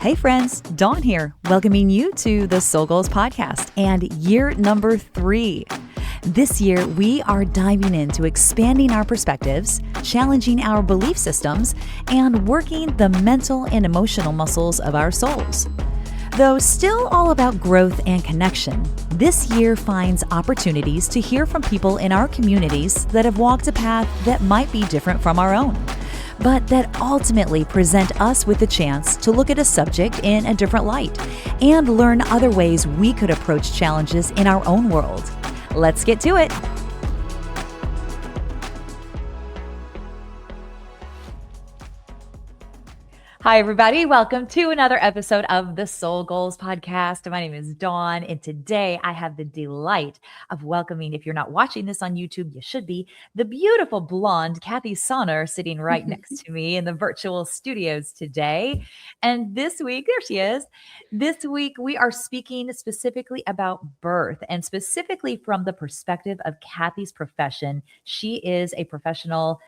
Hey friends, Dawn here, welcoming you to the Soul Goals podcast and year number 3. This year, we are diving into expanding our perspectives, challenging our belief systems, and working the mental and emotional muscles of our souls. Though still all about growth and connection, this year finds opportunities to hear from people in our communities that have walked a path that might be different from our own, but that ultimately present us with the chance to look at a subject in a different light and learn other ways we could approach challenges in our own world. Let's get to it. Hi, everybody. Welcome to another episode of the Soul Goals podcast. My name is Dawn, and today I have the delight of welcoming, if you're not watching this on YouTube, you should be, the beautiful blonde Kathie Sonner sitting right next to me in the virtual studios today. And this week, there she is. This week, we are speaking specifically about birth and specifically from the perspective of Kathie's profession. She is a professional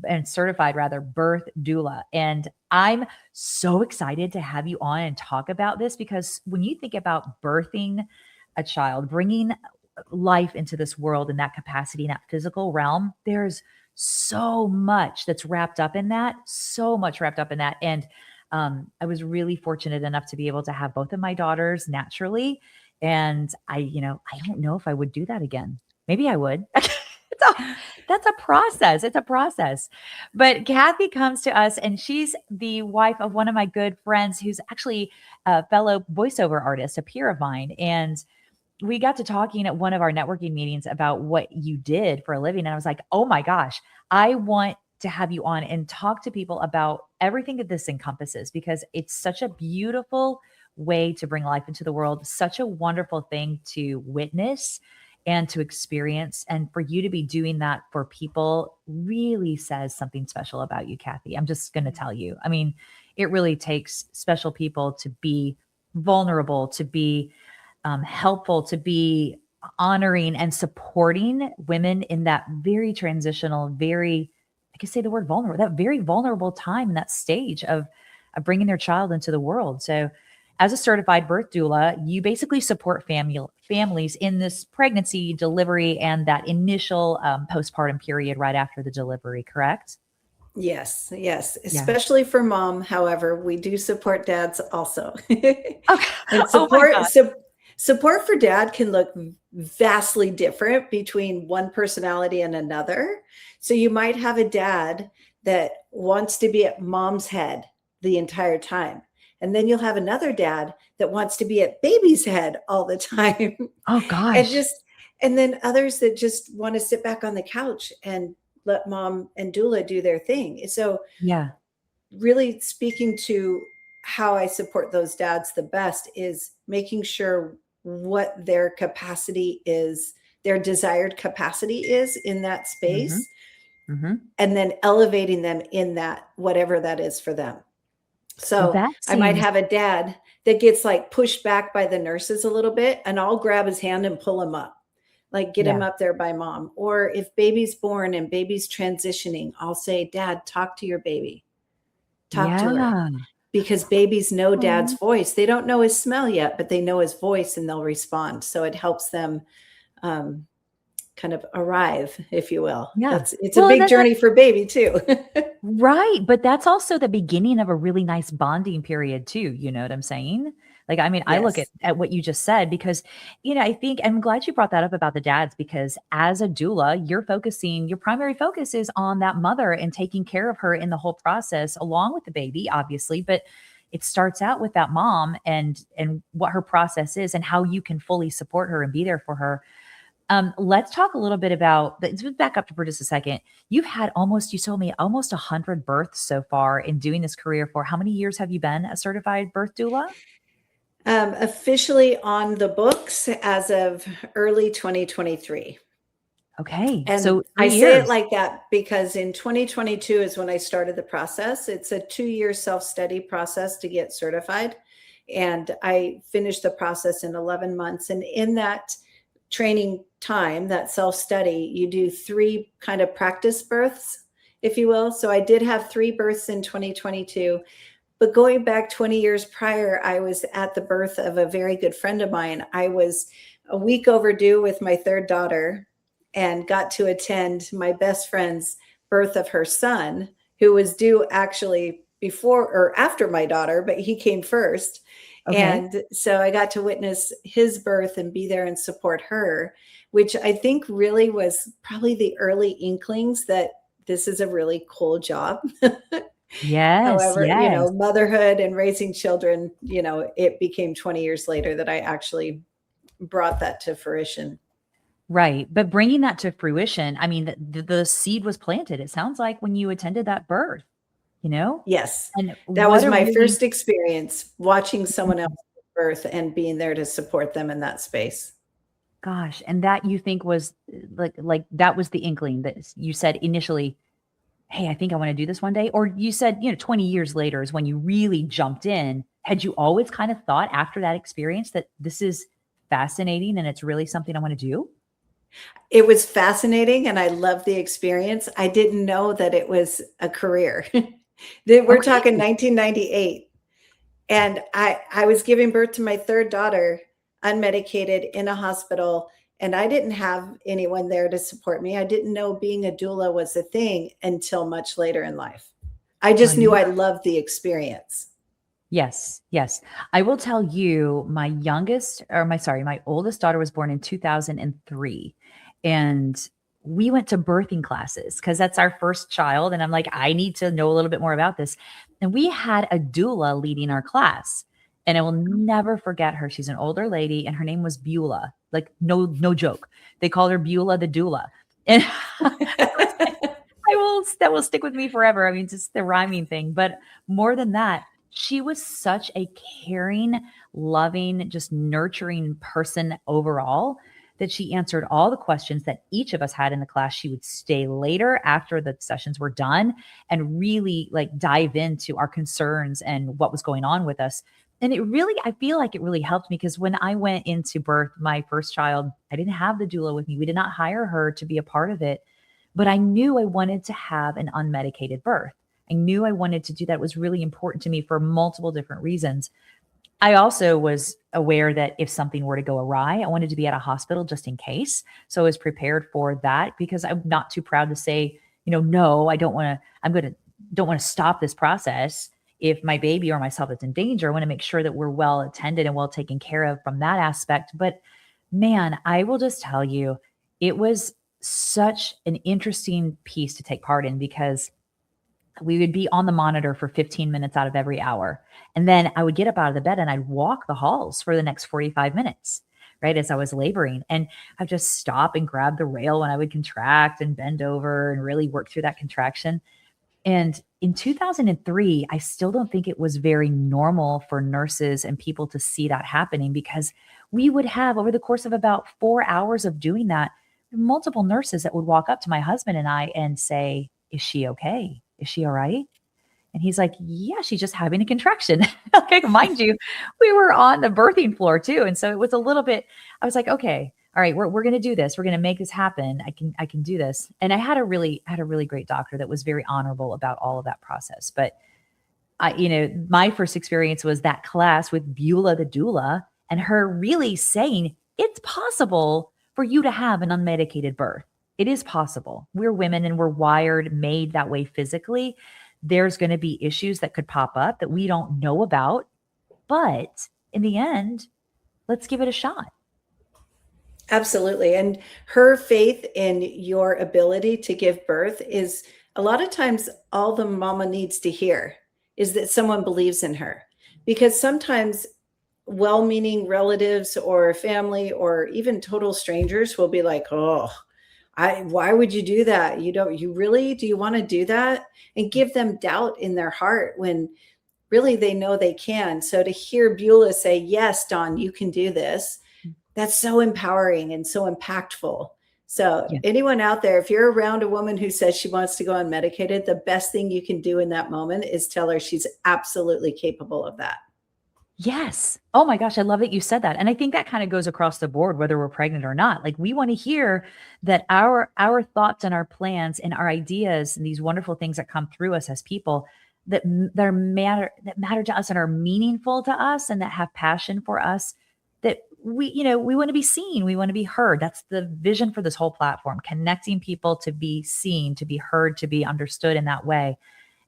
and certified birth doula. And I'm so excited to have you on and talk about this because when you think about birthing a child, bringing life into this world in that capacity, in that physical realm, there's so much that's wrapped up in that, And I was really fortunate enough to be able to have both of my daughters naturally. And I don't know if I would do that again. Maybe I would. That's a process. It's a process. But Kathie comes to us and she's the wife of one of my good friends who's actually a fellow voiceover artist, a peer of mine. And we got to talking at one of our networking meetings about what you did for a living. And I was like, oh my gosh, I want to have you on and talk to people about everything that this encompasses because it's such a beautiful way to bring life into the world, such a wonderful thing to witness and to experience. And for you to be doing that for people really says something special about you, Kathie. I'm just going to tell you. I mean, it really takes special people to be vulnerable, to be helpful, to be honoring and supporting women in that very transitional, I can say the word vulnerable, that very vulnerable time in that stage of bringing their child into the world. So as a certified birth doula, you basically support families in this pregnancy, delivery, and that initial postpartum period right after the delivery, correct? Yes. Especially for mom. However, we do support dads also. Okay. And support for dad can look vastly different between one personality and another. So you might have a dad that wants to be at mom's head the entire time. And then you'll have another dad that wants to be at baby's head all the time. Oh gosh. And then others that just want to sit back on the couch and let mom and doula do their thing. So yeah, really speaking to how I support those dads the best is making sure what their capacity is, their desired capacity is in that space, and then elevating them in that, whatever that is for them. So I might have a dad that gets like pushed back by the nurses a little bit and I'll grab his hand and pull him up, like get him up there by mom. Or if baby's born and baby's transitioning, I'll say, Dad, talk to your baby. Talk to her. Because babies know dad's voice. They don't know his smell yet, but they know his voice and they'll respond. So it helps them kind of arrive, if you will. Yeah. It's a big journey for baby too. Right. But that's also the beginning of a really nice bonding period too. You know what I'm saying? Like, I mean, I look at what you just said because, I think I'm glad you brought that up about the dads because as a doula, your primary focus is on that mother and taking care of her in the whole process along with the baby, obviously. But it starts out with that mom and what her process is and how you can fully support her and be there for her. Let's talk a little bit about, let's back up for just a second. You've had you told me almost 100 births so far in doing this career for how many years have you been a certified birth doula? Officially on the books as of early 2023. Okay. And so I say it like that because in 2022 is when I started the process. It's a 2-year self-study process to get certified. And I finished the process in 11 months. And in that training time, that self-study, you do 3 kind of practice births, if you will. So I did have 3 births in 2022, But going back 20 years prior, I was at the birth of a very good friend of mine. I was a week overdue with my third daughter and got to attend my best friend's birth of her son, who was due actually before or after my daughter, but he came first. Okay. And so I got to witness his birth and be there and support her, which I think really was probably the early inklings that this is a really cool job. Yes, However, yes. motherhood and raising children, it became 20 years later that I actually brought that to fruition. Right. But bringing that to fruition, I mean, the seed was planted. It sounds like when you attended that birth, you know? Yes. And That what was a my really first experience watching someone else give birth and being there to support them in that space. gosh, and that you think was like that was the inkling that you said initially, "Hey, I think I wanna do this one day," or you said, 20 years later is when you really jumped in. Had you always kind of thought after that experience that this is fascinating and it's really something I wanna do? It was fascinating and I loved the experience. I didn't know that it was a career. We're talking Okay. 1998. And I was giving birth to my third daughter unmedicated in a hospital, and I didn't have anyone there to support me. I didn't know being a doula was a thing until much later in life. I Well, just knew I loved the experience. yes, yes. I will tell you my oldest daughter was born in 2003, and we went to birthing classes because that's our first child, and I'm like, "I need to know a little bit more about this." And we had a doula leading our class, and I will never forget her. She's an older lady, and her name was Beulah. Like, no joke. They called her Beulah the doula. And that will stick with me forever. I mean, just the rhyming thing, but more than that, she was such a caring, loving, just nurturing person overall that she answered all the questions that each of us had in the class. She would stay later after the sessions were done and really like dive into our concerns and what was going on with us. And I feel like it really helped me because when I went into birth, my first child, I didn't have the doula with me. We did not hire her to be a part of it, but I knew I wanted to have an unmedicated birth. I knew I wanted to do that. It was really important to me for multiple different reasons. I also was aware that if something were to go awry, I wanted to be at a hospital just in case. So I was prepared for that because I'm not too proud to say, no, I don't want to, don't want to stop this process. If my baby or myself is in danger, I want to make sure that we're well attended and well taken care of from that aspect. But man, I will just tell you, it was such an interesting piece to take part in because we would be on the monitor for 15 minutes out of every hour. And then I would get up out of the bed and I'd walk the halls for the next 45 minutes, right? As I was laboring. And I'd just stop and grab the rail when I would contract and bend over and really work through that contraction. And in 2003, I still don't think it was very normal for nurses and people to see that happening because we would have, over the course of about 4 hours of doing that, multiple nurses that would walk up to my husband and I and say, "Is she okay? Is she all right?" And he's like, "Yeah, she's just having a contraction." Okay, mind you, we were on the birthing floor too. And so it was a little bit, I was like, okay, all right, we're gonna do this. We're gonna make this happen. I can do this. And I had a really great doctor that was very honorable about all of that process. But my first experience was that class with Beulah the doula and her really saying it's possible for you to have an unmedicated birth. It is possible. We're women and we're wired, made that way physically. There's going to be issues that could pop up that we don't know about. But in the end, let's give it a shot. Absolutely. And her faith in your ability to give birth is a lot of times all the mama needs to hear is that someone believes in her. Because sometimes well meaning relatives or family or even total strangers will be like, oh, why would you do that? Do you want to do that? And give them doubt in their heart when really they know they can. So to hear Beulah say, yes, Dawn, you can do this, that's so empowering and so impactful. So Yeah. anyone out there, if you're around a woman who says she wants to go unmedicated, the best thing you can do in that moment is tell her she's absolutely capable of that. Yes. Oh my gosh, I love that you said that. And I think that kind of goes across the board, whether we're pregnant or not. Like we want to hear that our thoughts and our plans and our ideas and these wonderful things that come through us as people, that matter to us and are meaningful to us and that have passion for us, that we want to be seen, we want to be heard. That's the vision for this whole platform, connecting people to be seen, to be heard, to be understood in that way.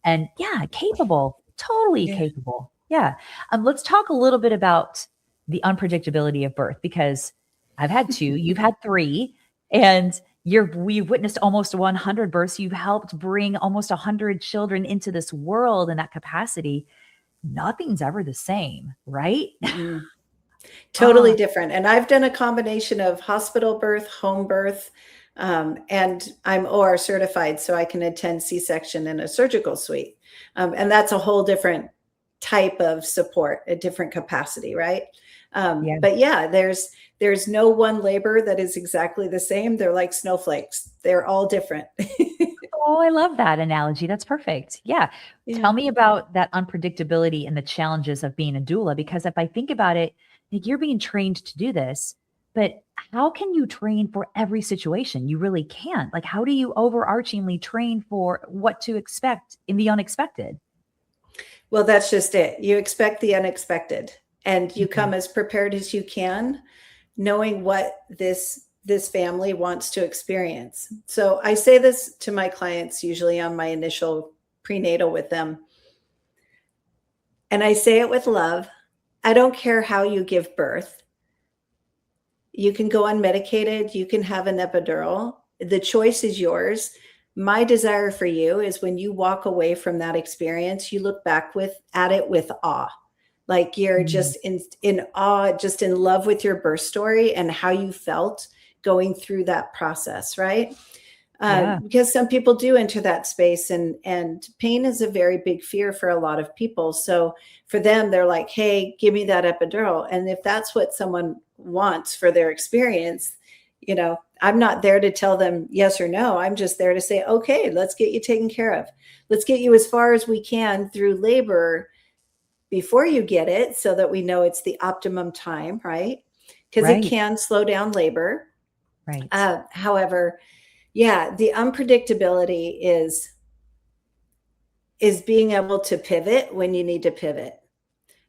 And yeah, capable, totally Yeah. capable. Yeah. Let's talk a little bit about the unpredictability of birth, because I've had two, you've had three, and we've witnessed almost 100 births. You've helped bring almost 100 children into this world in that capacity. Nothing's ever the same, right? Mm-mm. Totally Oh, different. And I've done a combination of hospital birth, home birth, and I'm OR certified, so I can attend C-section in a surgical suite. And that's a whole different type of support, a different capacity, right? yeah. But yeah, there's no one labor that is exactly the same. They're like snowflakes. They're all different. Oh, I love that analogy. That's perfect. Yeah. Yeah. Tell me about that unpredictability and the challenges of being a doula, because if I think about it, like, you're being trained to do this, but how can you train for every situation? You really can't. Like, how do you overarchingly train for what to expect in the unexpected? Well, that's just it. You expect the unexpected and you Mhm. come as prepared as you can, knowing what this family wants to experience. So I say this to my clients usually on my initial prenatal with them. And I say it with love. I don't care how you give birth. You can go unmedicated, you can have an epidural. The choice is yours. My desire for you is when you walk away from that experience, you look back at it with awe. Like you're Mm, just in awe, just in love with your birth story and how you felt going through that process, right? yeah. Because some people do enter that space, and pain is a very big fear for a lot of people. So for them, they're like, "Hey, give me that epidural." And if that's what someone wants for their experience, I'm not there to tell them yes or no. I'm just there to say, "Okay, let's get you taken care of. Let's get you as far as we can through labor before you get it, so that we know it's the optimum time, right? Because it Right. can slow down labor. Right. However, yeah, the unpredictability is being able to pivot when you need to pivot,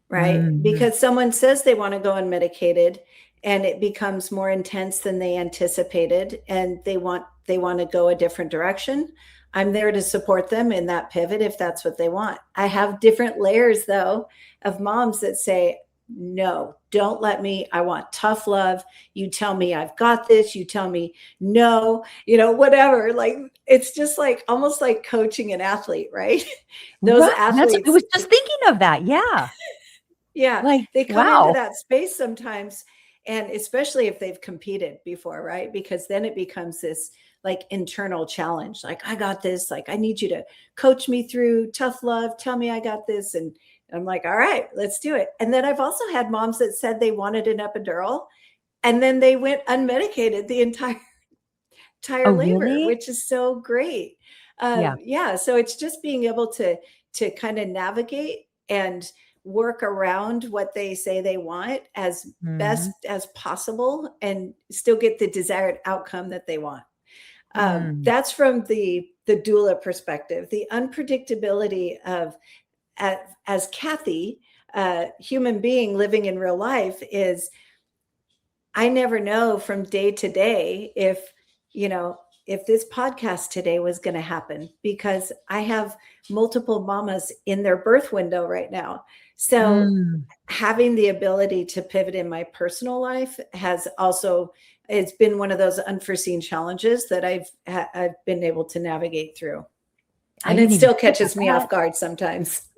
right? Mhm. Because someone says they want to go unmedicated and it becomes more intense than they anticipated and they want to go a different direction. I'm there to support them in that pivot if that's what they want. I have different layers though of moms that say, no, don't let me. I want tough love. You tell me I've got this. You tell me no, whatever. Like it's just like almost like coaching an athlete, right? Those Right. I athletes, was just thinking of that. Yeah. yeah, Like, they come into wow. that space sometimes, and especially if they've competed before, right? Because then it becomes this like internal challenge. Like, I got this. Like, I need you to coach me through tough love. Tell me I got this. And I'm like, all right, let's do it. And then I've also had moms that said they wanted an epidural and then they went unmedicated the entire Oh, labor, really? which is so great. Yeah. Yeah, so it's just being able to kind of navigate and work around what they say they want as best Mhm. as possible and still get the desired outcome that they want. Mm. That's from the doula perspective. The unpredictability of as Kathie, human being living in real life, is I never know from day to day you know, if this podcast today was going to happen because I have multiple mamas in their birth window right now. So Mm. having the ability to pivot in my personal life has also it's been one of those unforeseen challenges that I've been able to navigate through. I And it didn't even still think of catches me that. off guard sometimes.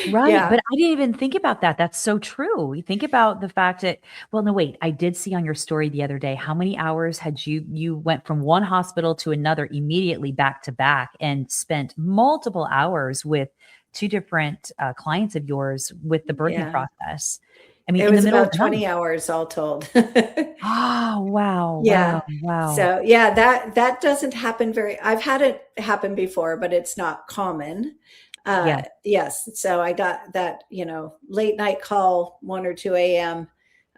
Right, Yeah. but I didn't even think about that. That's so true. You think about the fact that, well, no, wait, I did see on your story the other day, how many hours had you went from one hospital to another immediately back to back and spent multiple hours with two different clients of yours with the birthing Yeah. process. I mean, It in the was middle of about the night. 20 hours all told. Oh, wow, Yeah. wow, wow. So yeah, that doesn't happen I've had it happen before, but it's not common. Yeah. Yes. So I got that, late night call, 1 or 2 a.m.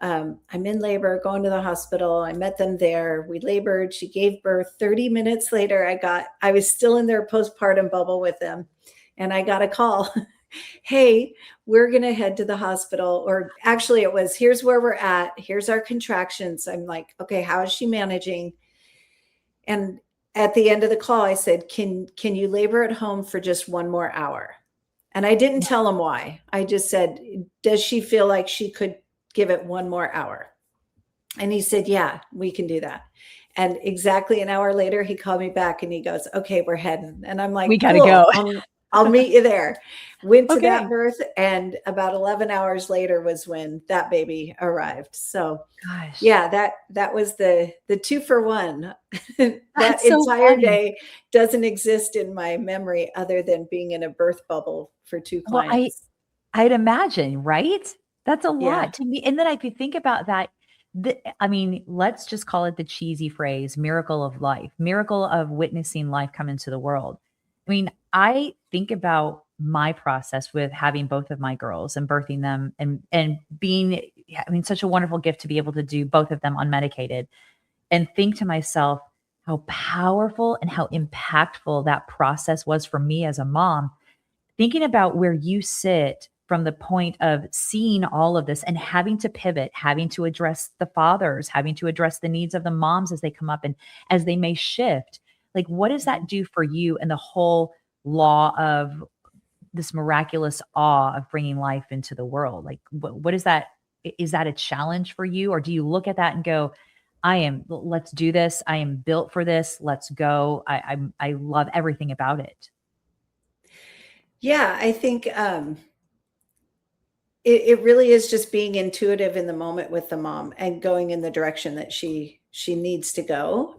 I'm in labor, going to the hospital. I met them there. We labored. She gave birth. 30 minutes later, I was still in their postpartum bubble with them. And I got a call. Hey, we're going to head to the hospital. Or actually it was, here's where we're at. Here's our contractions. I'm like, okay, how is she managing? And at the end of the call, I said, can you labor at home for just one more hour? And I didn't tell him why. I just said, does she feel like she could give it one more hour? And he said, yeah, we can do that. And exactly an hour later, he called me back and he goes, okay, we're heading. And I'm We like, gotta cool, go. I'll meet you there. Went to that Okay. birth, and about 11 hours later was when that baby arrived. So Gosh, yeah, that was the 2-for-1. That that's so entire funny. day doesn't exist in my memory other than being in a birth bubble for 2 Well, clients. I'd imagine, right? That's a Yeah. lot to me. And then I could think about that. I mean, let's just call it the cheesy phrase, miracle of life, miracle of witnessing life come into the world. I mean, I think about my process with having both of my girls and birthing them and being, I mean, such a wonderful gift to be able to do both of them unmedicated and think to myself how powerful and how impactful that process was for me as a mom. Thinking about where you sit from the point of seeing all of this and having to pivot, having to address the fathers, having to address the needs of the moms as they come up and as they may shift. Like, what does that do for you and the whole law of this miraculous awe of bringing life into the world? Like, what is that? Is that a challenge for you? Or do you look at that and go, let's do this. I am built for this. Let's go. I love everything about it. Yeah, I think it really is just being intuitive in the moment with the mom and going in the direction that she needs to go.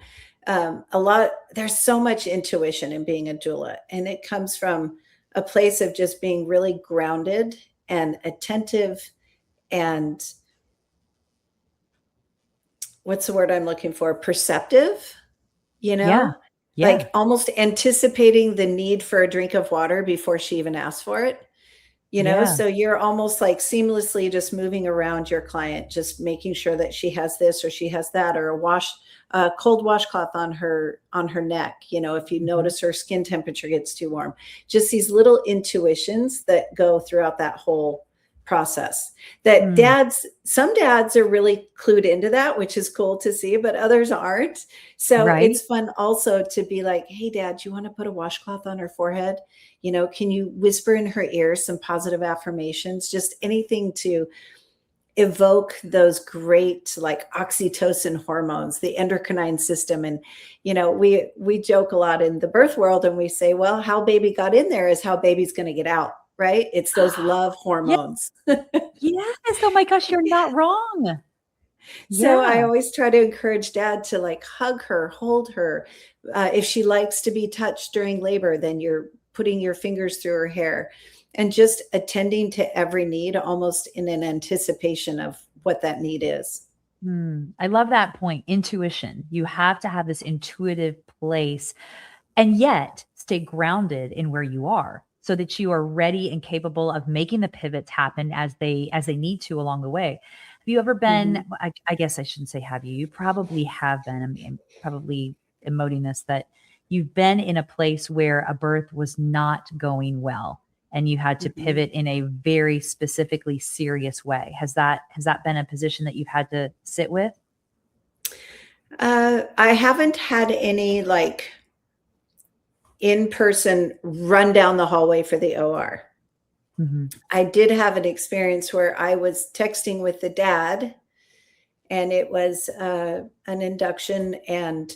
There's so much intuition in being a doula, and it comes from a place of just being really grounded and attentive and, what's the word I'm looking for? Perceptive, Yeah. Yeah. like almost anticipating the need for a drink of water before she even asks for it. Yeah. So you're almost like seamlessly just moving around your client, just making sure that she has this or she has that, or a cold washcloth on her neck. If you Mhm. notice her skin temperature gets too warm, just these little intuitions that go throughout that whole process. That Mm, some dads are really clued into that, which is cool to see, but others aren't. So right? it's fun also to be like, hey, dad, do you want to put a washcloth on her forehead? Can you whisper in her ear some positive affirmations? Just anything to evoke those great, like, oxytocin hormones, the endocrine system. And we joke a lot in the birth world, and we say, well, how baby got in there is how baby's going to get out, right? It's those love Yeah, hormones. yes, oh my gosh, you're not wrong. So I Yeah. always try to encourage dad to, like, hug her, hold her. If she likes to be touched during labor, then you're putting your fingers through her hair and just attending to every need, almost in an anticipation of what that need is. I love that point, intuition. You have to have this intuitive place and yet stay grounded in where you are so that you are ready and capable of making the pivots happen as they need to along the way. Have you ever been, Mhm. I guess I shouldn't say have you, you probably have been, I'm probably emoting this, that you've been in a place where a birth was not going well and you had to Mhm. pivot in a very specifically serious way. Has that been a position that you've had to sit with? I haven't had any, like, in person run down the hallway for the OR. Mhm. I did have an experience where I was texting with the dad, and it was an induction, and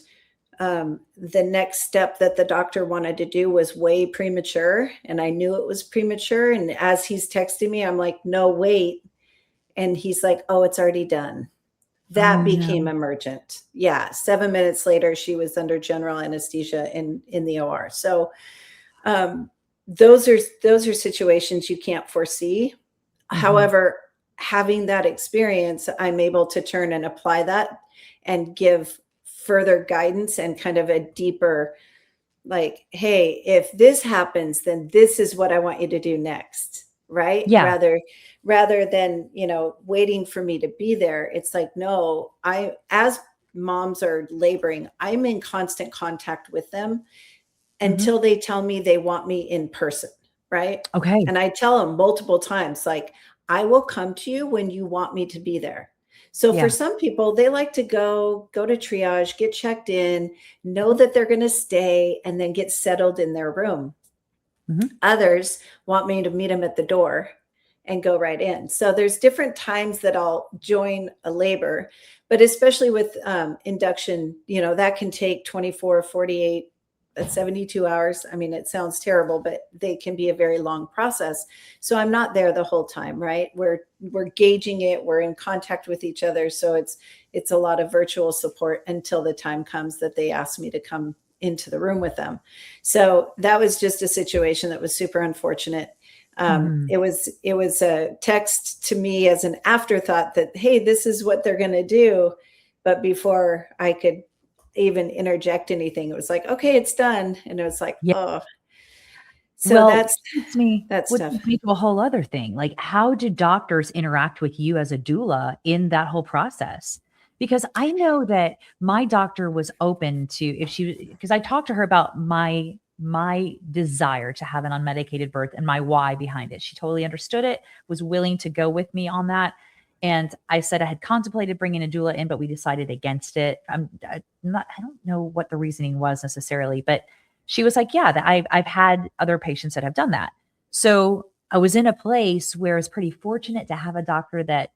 the next step that the doctor wanted to do was way premature, and I knew it was premature. And as he's texting me, I'm like, no, wait. And he's like, oh, it's already done. Oh That became no. emergent. Yeah, 7 minutes later, she was under general anesthesia in the OR. So um, those are situations you can't foresee. Mhm. However, having that experience, I'm able to turn and apply that and give further guidance and kind of a deeper, like, hey, if this happens, then this is what I want you to do next, right? Yeah. Rather than, waiting for me to be there. It's like, no, as moms are laboring, I'm in constant contact with them Mhm. until they tell me they want me in person. right? Okay. And I tell them multiple times, like, I will come to you when you want me to be there. So for Yeah. some people, they like to go to triage, get checked in, know that they're going to stay, and then get settled in their room. Mhm. Others want me to meet them at the door and go right in. So there's different times that I'll join a labor, but especially with induction, that can take 24, 48, 72 hours. I mean, it sounds terrible, but they can be a very long process. So I'm not there the whole time, right? We're gauging it, we're in contact with each other. So it's a lot of virtual support until the time comes that they ask me to come into the room with them. So that was just a situation that was super unfortunate. Mhm. It was a text to me as an afterthought that, hey, this is what they're going to do. But before I could even interject anything, it was like, okay, it's done. And it was like, Yeah. oh, so Well, that's which tough. leads me to a whole other thing. Like, how do doctors interact with you as a doula in that whole process? Because I know that my doctor was open to if she because I talked to her about my desire to have an unmedicated birth and my why behind it. She totally understood it, was willing to go with me on that. And I said I had contemplated bringing a doula in, but we decided against it. I don't know what the reasoning was necessarily, but she was like, yeah, that I've had other patients that have done that. So I was in a place where I was pretty fortunate to have a doctor that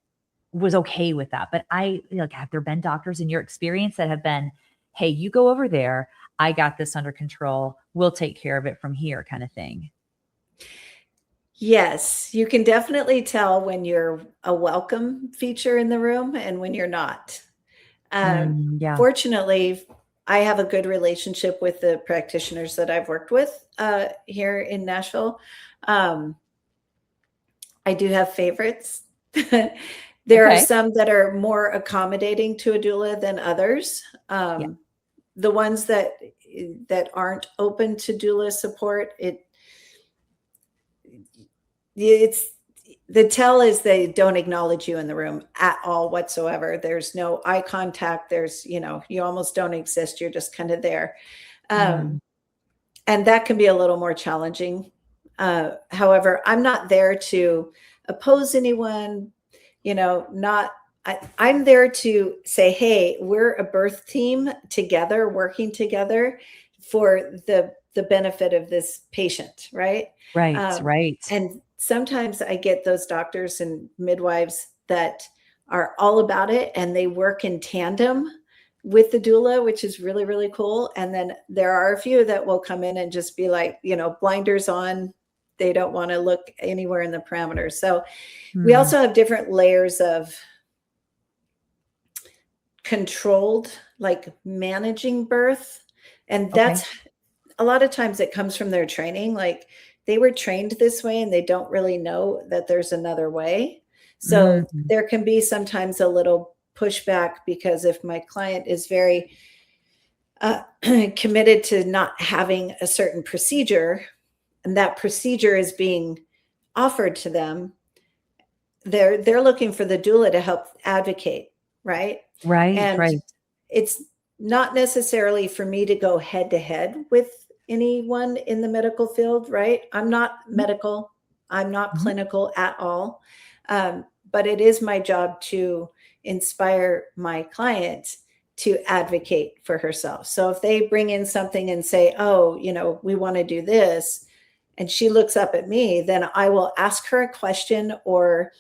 was okay with that. But like, have there been doctors in your experience that have been, hey, you go over there, I got this under control, we'll take care of it from here, kind of thing? Yes, you can definitely tell when you're a welcome feature in the room and when you're not. Yeah. Fortunately, I have a good relationship with the practitioners that I've worked with here in Nashville. Um, I do have favorites. There are Okay. some that are more accommodating to a doula than others. Yeah. The ones that aren't open to doula support, it's the tell is they don't acknowledge you in the room at all whatsoever. There's no eye contact. There's, you almost don't exist. You're just kind of there. Mm, Um, and that can be a little more challenging. However, I'm not there to oppose anyone, not I'm there to say, hey, we're a birth team together, working together for the benefit of this patient, right? right. Um, Right. and sometimes I get those doctors and midwives that are all about it and they work in tandem with the doula, which is really, really cool. And then there are a few that will come in and just be like, blinders on. They don't want to look anywhere in the parameters. So we Mm, also have different layers of controlled, like managing birth. And okay. that's a lot of times it comes from their training. Like they were trained this way and they don't really know that there's another way. So Mm, there can be sometimes a little pushback because if my client is very committed to not having a certain procedure and that procedure is being offered to them, they're looking for the doula to help advocate, right? right. And Right. it's not necessarily for me to go head to head with anyone in the medical field, right? I'm not Mhm. medical, I'm not Mhm. clinical at all. But it is my job to inspire my client to advocate for herself. So if they bring in something and say, oh, we want to do this, and she looks up at me, then I will ask her a question or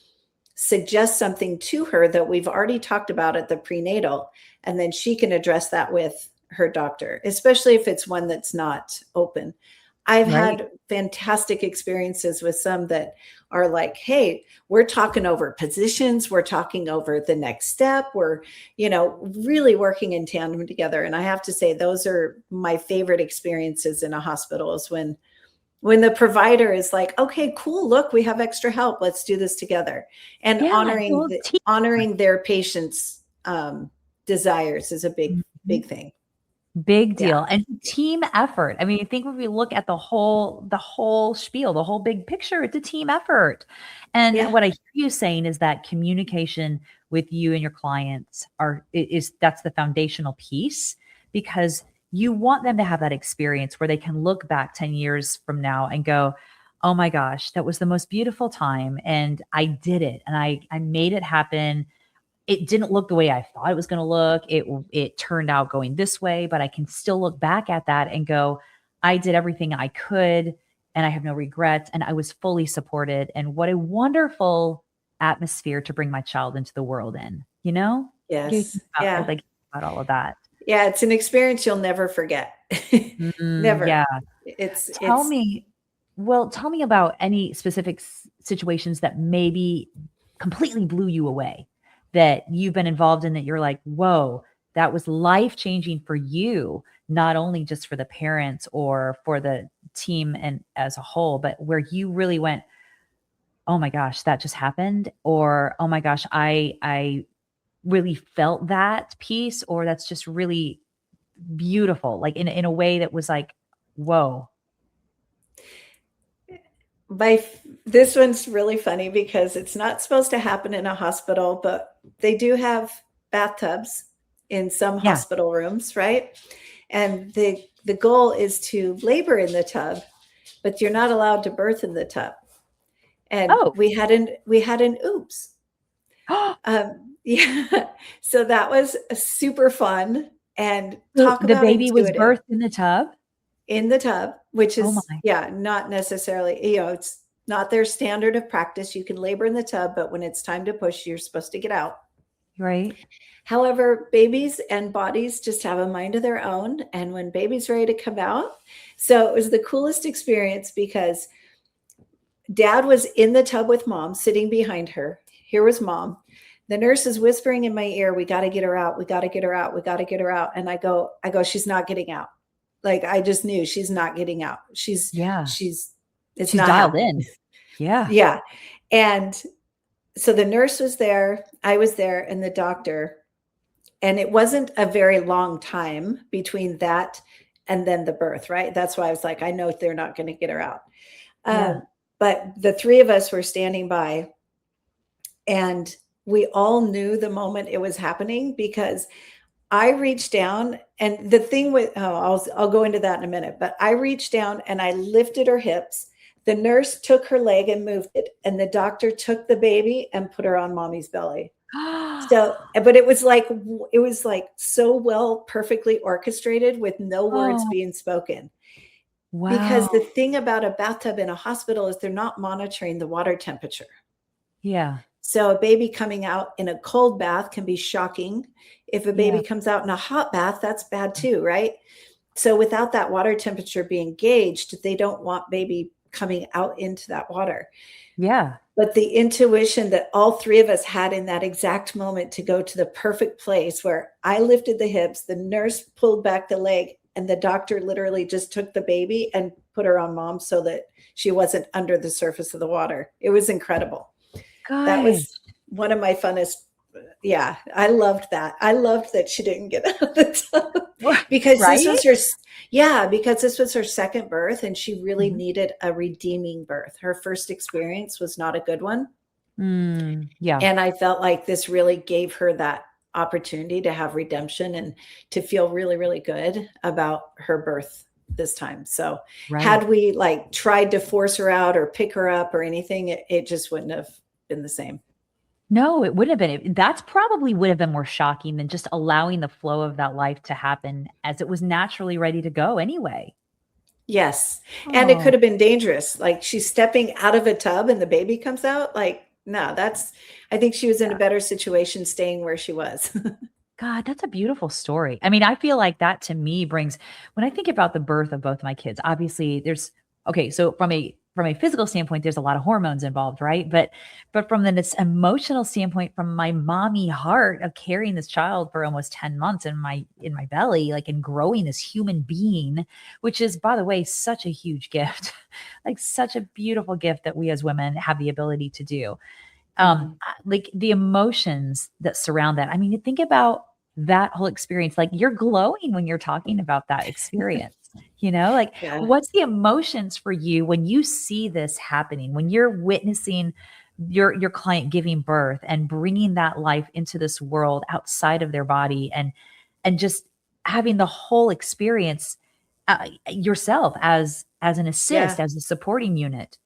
suggest something to her that we've already talked about at the prenatal, and then she can address that with her doctor, especially if it's one that's not open. I've Right. had fantastic experiences with some that are like, hey, we're talking over positions, we're talking over the next step, we're, really working in tandem together. And I have to say, those are my favorite experiences in a hospital is when the provider is like, okay, cool, look, we have extra help, let's do this together, and Yeah. Well, honoring their patients desires is a big team. thing. Big Yeah, deal, and team effort. I mean, I think when we look at the whole spiel, the whole big picture, it's a team effort. And yeah, what I hear you saying is that communication with you and your clients is that's the foundational piece because you want them to have that experience where they can look back 10 years from now and go, Oh my gosh, that was the most beautiful time, and I did it, and I made it happen. It didn't look the way I thought it was gonna look. It turned out going this way, but I can still look back at that and go, "I did everything I could, and I have no regrets, and I was fully supported, and what a wonderful atmosphere to bring my child into the world in," you know? What do you Yes. think about Yeah. like, about all of that? Yeah, it's an experience you'll never forget. Yeah. Never. It's Tell it's me tell me about any specific situations that maybe completely blew you away, that you've been involved in that you're like, "Whoa, that was life-changing for you," not only just for the parents or for the team and as a whole, but where you really went, "Oh my gosh, that just happened," or, "Oh my gosh, I really felt that piece," or, "That's just really beautiful," like in a way that was like, "Whoa." this one's really funny because it's not supposed to happen in a hospital, but they do have bathtubs in some Yeah. hospital rooms, right? And the goal is to labor in the tub, but you're not allowed to birth in the tub. And Oh. we had an oops. Yeah. So that was super fun, and So talk the about baby was intuitive. birthed in the tub? In the tub, which Oh is, my, yeah, not necessarily, it's not their standard of practice. You can labor in the tub, but when it's time to push, you're supposed to get out. right? However, babies and bodies just have a mind of their own. And when baby's ready to come out, so it was the coolest experience because dad was in the tub with mom sitting behind her. Here was mom. The nurse is whispering in my ear, "We got to get her out. We got to get her out. We got to get her out." And I go, "She's not getting out." Like, I just knew she's not getting out. Yeah. She's it's She's not dialed happening. in. Yeah. Yeah. And so the nurse was there, I was there, and the doctor. And it wasn't a very long time between that and then the birth, right? That's why I was like, I know they're not going to get her out. Yeah. But the three of us were standing by, and we all knew the moment it was happening because I reached down, and the thing with I'll go into that in a minute, but I reached down and I lifted her hips. The nurse took her leg and moved it, and the doctor took the baby and put her on mommy's belly. So, but it was like so well perfectly orchestrated with no words Oh, being spoken. Because the wow. thing about a bathtub in a hospital is they're not monitoring the water temperature. Yeah. So a baby coming out in a cold bath can be shocking. If a Yeah. baby comes out in a hot bath, that's bad too, right? So without that water temperature being gauged, they don't want baby coming out into that water. Yeah. But the intuition that all three of us had in that exact moment to go to the perfect place where I lifted the hips, the nurse pulled back the leg, and the doctor literally just took the baby and put her on mom so that she wasn't under the surface of the water. It was incredible. That Gosh. was one of my funnest. Yeah, I loved that. I loved that she didn't get out of the tub because this Right? was her, yeah, because this was her second birth and she really Mhm. needed a redeeming birth. Her first experience was not a good one. Yeah. And I felt like this really gave her that opportunity to have redemption and to feel really, really good about her birth this time. So Right. had we like tried to force her out or pick her up or anything, it just wouldn't have been the same. No, it wouldn't have been. That's probably would have been more shocking than just allowing the flow of that life to happen as it was naturally ready to go anyway. Yes. And it Oh. could have been dangerous. Like she's stepping out of a tub and the baby comes out. Like, no, I think she was in a better situation staying where she was. God, that's a beautiful story. I mean, I feel like that to me brings when I think about the birth of both my kids, obviously there's okay, so from a physical standpoint, there's a lot of hormones involved, right? But from this emotional standpoint, from my mommy heart of carrying this child for almost 10 months in my belly, like and growing this human being, which is, by the way, such a huge gift. Like such a beautiful gift that we as women have the ability to do. Mhm. Like the emotions that surround that. I mean, you think about that whole experience, like you're glowing when you're talking about that experience, like Yeah. what's the emotions for you when you see this happening, when you're witnessing your client giving birth and bringing that life into this world outside of their body and just having the whole experience yourself as an assist, Yeah. as a supporting unit.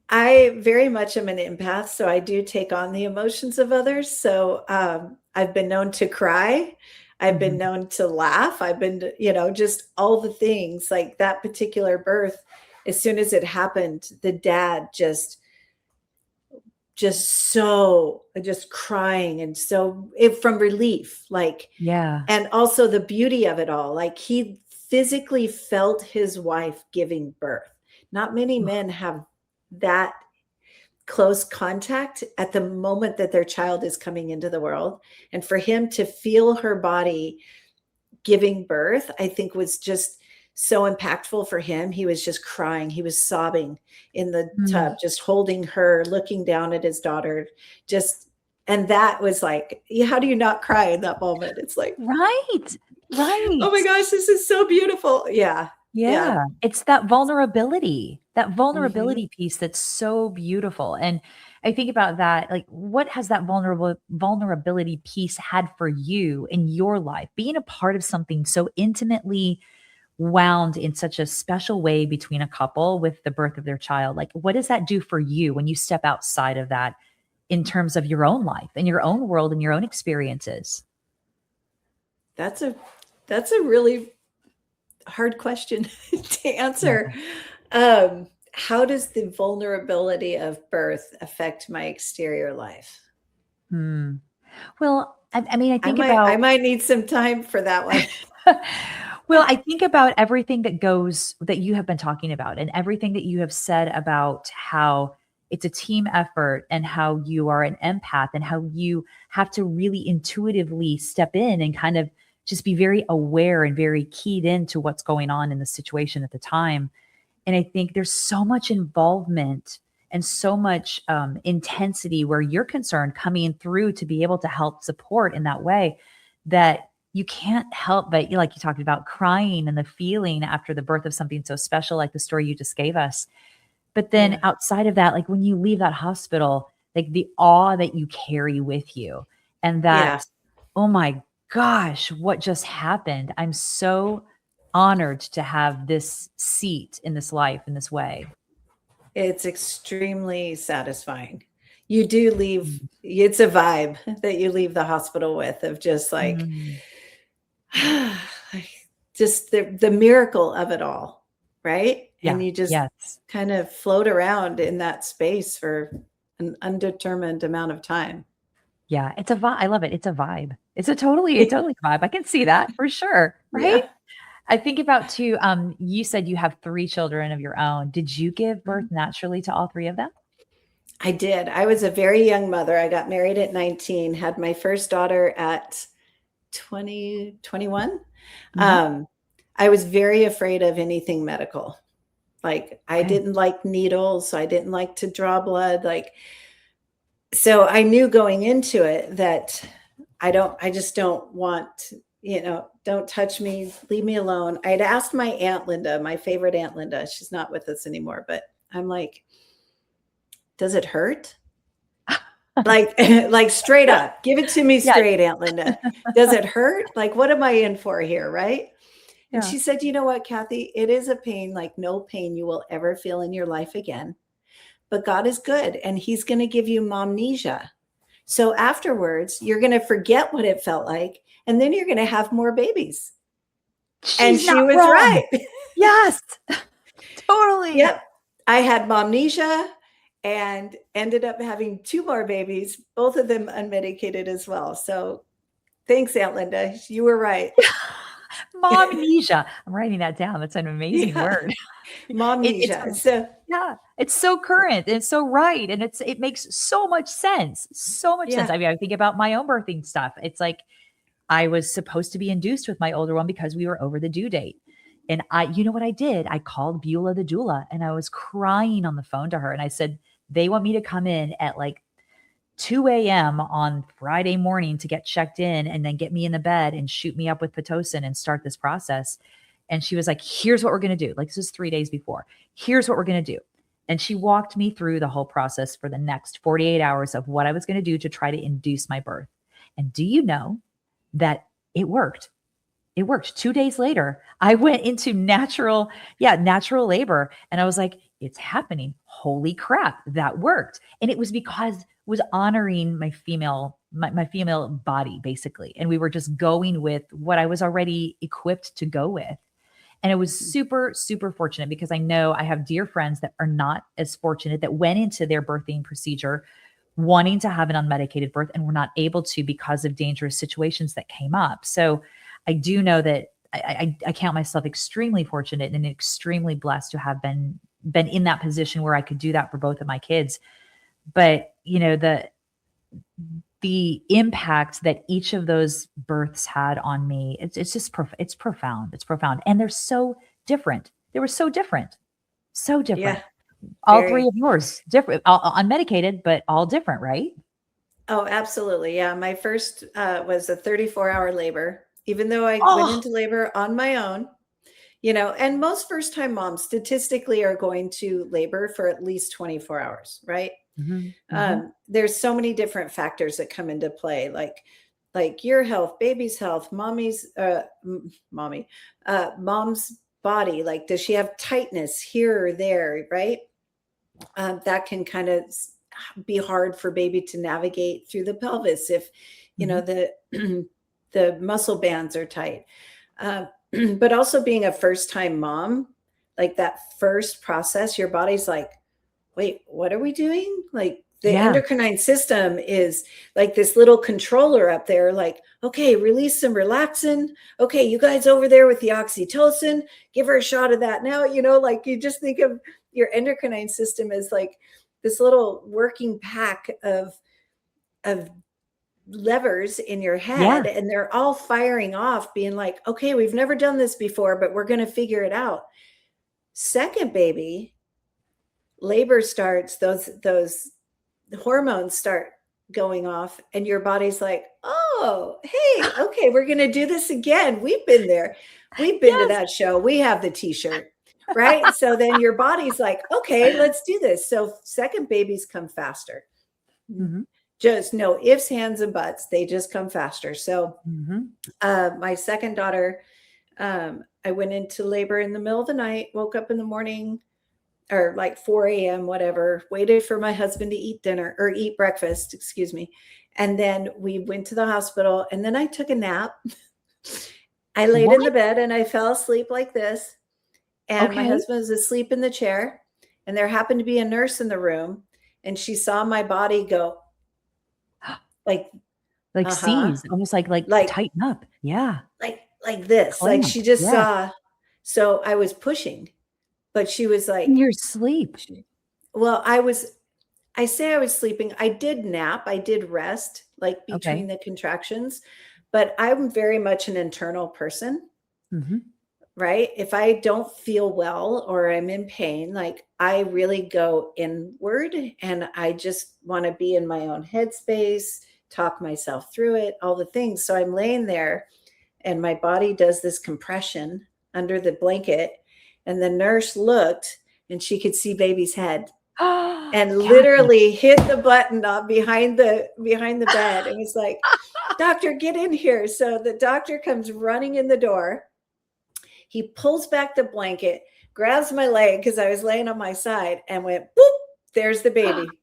I very much am an empath, so I do take on the emotions of others. So I've been known to cry. I've been Mhm. known to laugh. I've been, just all the things like that particular birth. As soon as it happened, the dad just crying and so from relief, like, Yeah. and also the beauty of it all. Like he physically felt his wife giving birth. Not many men have that close contact at the moment that their child is coming into the world. And for him to feel her body giving birth, I think was just so impactful for him. He was just crying. He was sobbing in the tub, Mm. just holding her, looking down at his daughter, just, and that was like, how do you not cry in that moment? It's like, Right. oh my Right. gosh, this is so beautiful. Yeah. Yeah. Yeah, it's that Hmm. vulnerability piece that's so beautiful, and I think about that, like, what has that vulnerability piece had for you in your life? Being a part of something so intimately wound in such a special way between a couple with the birth of their child, like, what does that do for you when you step outside of that in terms of your own life and your own world and your own experiences? That's a that's a really hard question to Yeah. answer. How does the vulnerability of birth affect my exterior life? Hmm. Well, I mean, I I think might I about might need some time for that one. well, I think about everything that you have been talking about and everything that you have said about how it's a team effort and how you are an empath and how you have to really intuitively step in and kind of just be very aware and very keyed into what's going on in the situation at the time. And I think there's so much involvement and so much intensity where you're concerned coming through to be able to help support in that way that you can't help but, like you talked about, crying and the feeling after the birth of something so special, like the story you just gave us. But then Yeah. outside of that, like when you leave that hospital, like the awe that you carry with you and Yeah. that, oh my gosh, what just happened? I'm so honored to have this seat in this life in this way. It's extremely satisfying. You do leave, Mm. it's a vibe that you leave the hospital with of just like, Mm. just the miracle of it all, right? And Yeah. you just Yes. kind of float around in that space for an undetermined amount of time. Yeah. It's a vibe. I love it. It's a vibe. It's a totally vibe. I can see that for sure. Right. Yeah. I think about too, you said you have 3 children of your own. Did you give birth Mhm. naturally to all 3 of them? I did. I was a very young mother. I got married at 19, had my first daughter at 21. Mhm. Um, I was very afraid of anything medical. Like I Okay. didn't like needles, so I didn't like to draw blood. Like, so I knew going into it that I just don't want, don't touch me, leave me alone. I'd asked my Aunt Linda, my favorite Aunt Linda, she's not with us anymore, but I'm like, does it hurt? Like, like straight up, give it to me Yeah. straight, Aunt Linda. Does it hurt? Like, what am I in for here? Right. And Yeah. she said, you know what, Kathie, it is a pain like no pain you will ever feel in your life again. But God is good and he's going to give you momnesia. So afterwards, you're going to forget what it felt like and then you're going to have more babies. And She's she not was wrong. right. Yes. Totally. Yep. I had momnesia and ended up having 2 more babies, both of them unmedicated as well. So thanks, Aunt Linda. You were right. Momnesia. I'm writing that down. That's an amazing Yeah. word. It's Momnesia. So yeah, it's so current and so right, and it makes so much sense, so much sense. yeah. I mean, I think about my own birthing stuff. It's like I was supposed to be induced with my older one because we were over the due date. And you know what I did? I called Beulah the doula and I was crying on the phone to her. And I said, they want me to come in at like 2 a.m. on Friday morning to get checked in and then get me in the bed and shoot me up with Pitocin and start this process. And she was like, here's what we're going to do. Like, this was 3 days before. Here's what we're going to do. And she walked me through the whole process for the next 48 hours of what I was going to do to try to induce my birth. And do you know that it worked? It worked. 2 days later, I went into natural labor, and I was like, "It's happening. Holy crap, that worked." And it was because it was honoring my female body, basically, and we were just going with what I was already equipped to go with. And it was super, super fortunate because I know I have dear friends that are not as fortunate, that went into their birthing procedure wanting to have an unmedicated birth and were not able to because of dangerous situations that came up. So I do know that I count myself extremely fortunate and extremely blessed to have been in that position where I could do that for both of my kids. But the impact that each of those births had on me, it's just it's profound. It's profound. And they're so different. They were so different. So different. Yeah, All three very. of yours different, all unmedicated, but all different, right? Oh, absolutely. Yeah. My first was a 34-hour labor, even though I went Oh, into labor on my own, and most first-time moms statistically are going to labor for at least 24 hours, right? mhm, mhm. There's so many different factors that come into play, like your health, baby's health, mom's body. Like, does she have tightness here or there, right? That can kind of be hard for baby to navigate through the pelvis if Mhm. the the muscle bands are tight. uh, but also being a first time mom, like that first process, your body's like, wait, what are we doing? Like, the Yeah. endocrine system is like this little controller up there, like, okay, release some relaxin. Okay, you guys over there with the oxytocin, give her a shot of that now. Like, you just think of your endocrine system as like this little working pack of levers in your head, Yeah. and they're all firing off, being like, okay, we've never done this before, but we're going to figure it out. Second baby, labor starts, those hormones start going off, and your body's like, oh, hey, okay, we're going to do this again. We've been there. We've been to Yes. that show. We have the t-shirt, right? So then your body's like, okay, let's do this. So second babies come faster. Mhm, Just no ifs, ands, and buts. They just come faster. So mhm. my second daughter, I went into labor in the middle of the night, woke up in the morning, or like 4 a.m., whatever, waited for my husband to eat dinner or eat breakfast, excuse me. And then we went to the hospital, and then I took a nap. I laid in What? the bed and I fell asleep like this. And my Okay. husband was asleep in the chair. And there happened to be a nurse in the room. And she saw my body go like, Like uh-huh, seize, almost like like, tighten up. Yeah. like this. Like, Clamp. she just Yes. saw. So I was pushing, but she was In like, your sleep. well, I say I was sleeping. I did nap. I did rest, like Okay. between the contractions, but I'm very much an internal person, Mhm. right? If I don't feel well or I'm in pain, like, I really go inward, and I just want to be in my own headspace, talk myself through it, all the things. So I'm laying there, and my body does this compression under the blanket. And the nurse looked, and she could see baby's head, and Kathie. literally hit the button on behind the bed, and was like, doctor, get in here. So the doctor comes running in the door. He pulls back the blanket, grabs my leg because I was laying on my side, and went boop, there's the baby.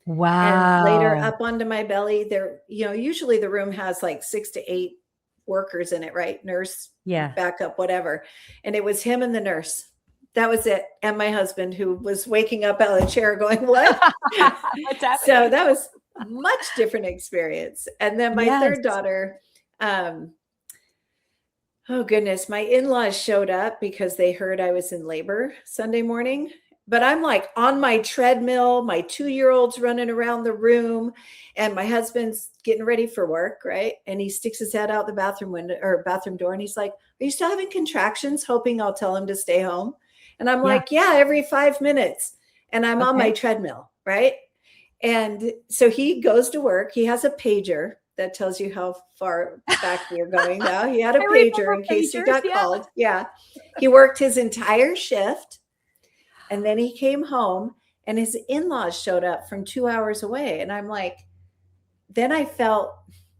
And laid her Wow. up onto my belly. There, usually the room has like 6 to 8 workers in it, right? Nurse, Yeah. backup, whatever. And it was him and the nurse. That was it. And my husband, who was waking up out of the chair going, what? What's So happening? that was much different experience. And then my Yes. third daughter, um, oh goodness, my in-laws showed up because they heard I was in labor Sunday morning. But I'm like on my treadmill, my 2-year-old's running around the room, and my husband's getting ready for work, right? And he sticks his head out the bathroom window or bathroom door, and he's like, are you still having contractions? Hoping I'll tell him to stay home. And I'm Yeah. like, yeah, every 5 minutes. And I'm on my Okay. treadmill, right? And so he goes to work. He has a pager that tells you how far back we're going now. He had a I pager remember in case he pagers, got yeah. called. Yeah. He worked his entire shift, and then he came home, and his in laws showed up from 2 hours away. And I'm like, then I felt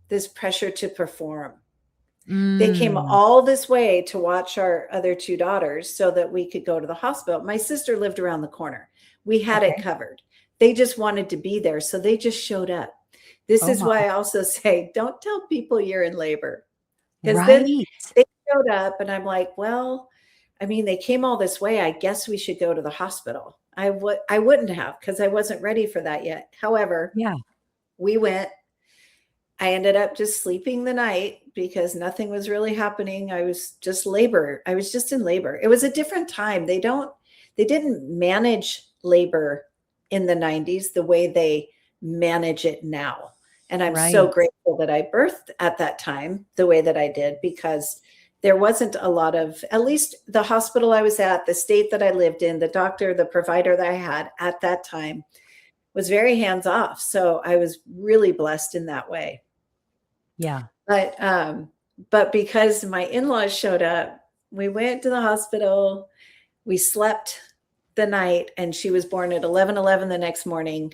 this pressure to perform. They came Mm. all this way to watch our other two daughters so that we could go to the hospital. My sister lived around the corner. We had it Okay. covered. They just wanted to be there. So they just showed up. This Oh is my. why I also say, don't tell people you're in labor. Because then Right. they showed up and I'm like, well, I mean, they came all this way. I guess we should go to the hospital. I wouldn't have because I wasn't ready for that yet. However, Yeah. we went. I ended up just sleeping the night because nothing was really happening. I was just labor. I was just in labor. It was a different time. They didn't manage labor in the 90s the way they manage it now. And I'm so Right. grateful that I birthed at that time the way that I did, because there wasn't a lot of, at least the hospital I was at, the state that I lived in, the doctor, the provider that I had at that time was very hands off. So I was really blessed in that way. Yeah. But because my in-laws showed up, we went to the hospital. We slept the night, and she was born at 11:11 the next morning.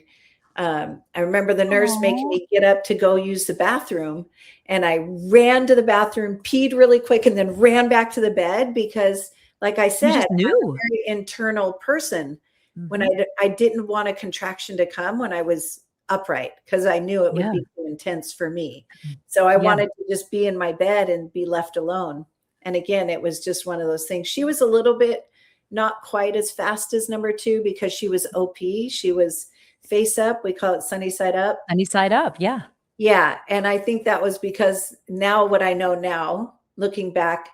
I remember the nurse making Oh, me get up to go use the bathroom, and I ran to the bathroom, peed really quick, and then ran back to the bed because, like I you said, just I'm a knew. very internal person. When Hmm. I didn't want a contraction to come when I was upright because I knew it would Yeah. be too intense for me. So I Yeah. wanted to just be in my bed and be left alone. And again, it was just one of those things. She was a little bit not quite as fast as number two because she was OP. She was face up. We call it sunny side up. Sunny side up. Yeah. Yeah. And I think that was because now what I know now, looking back,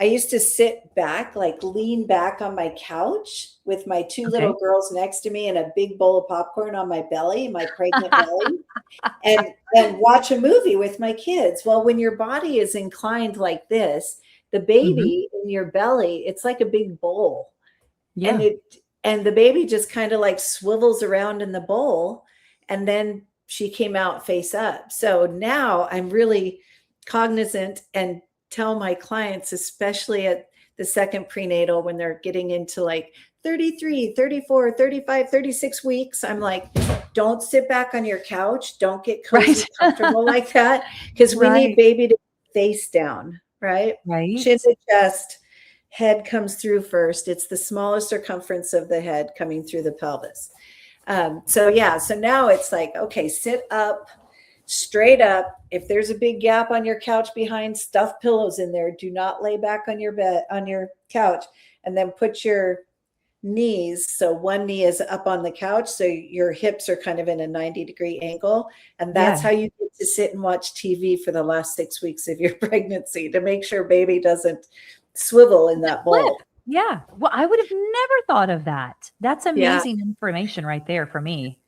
I used to sit back, like lean back on my couch with my two little Okay. girls next to me and a big bowl of popcorn on my belly, my pregnant belly, and watch a movie with my kids. Well, when your body is inclined like this, the Hmm. baby in your belly, it's like a big bowl. And Yeah. it and the baby just kind of like swivels around in the bowl, and then she came out face up. So now I'm really cognizant and tell my clients, especially at the second prenatal, when they're getting into like 33, 34, 35, 36 weeks, I'm like, don't sit back on your couch, don't get Right. cozy comfortable like that, because we need Right. baby to face down, right? Chin Right. to chest, head comes through first. It's the smallest circumference of the head coming through the pelvis. So yeah, so now it's like, okay, sit up, straight up. If there's a big gap on your couch behind, stuff pillows in there. Do not lay back on your bed, on your couch, and then put your knees. So one knee is up on the couch. So your hips are kind of in a 90-degree angle. And that's Yeah. how you get to sit and watch TV for the last 6 weeks of your pregnancy to make sure baby doesn't swivel in The that flip. bowl. Yeah. Well, I would have never thought of that. That's Yeah. amazing information right there for me.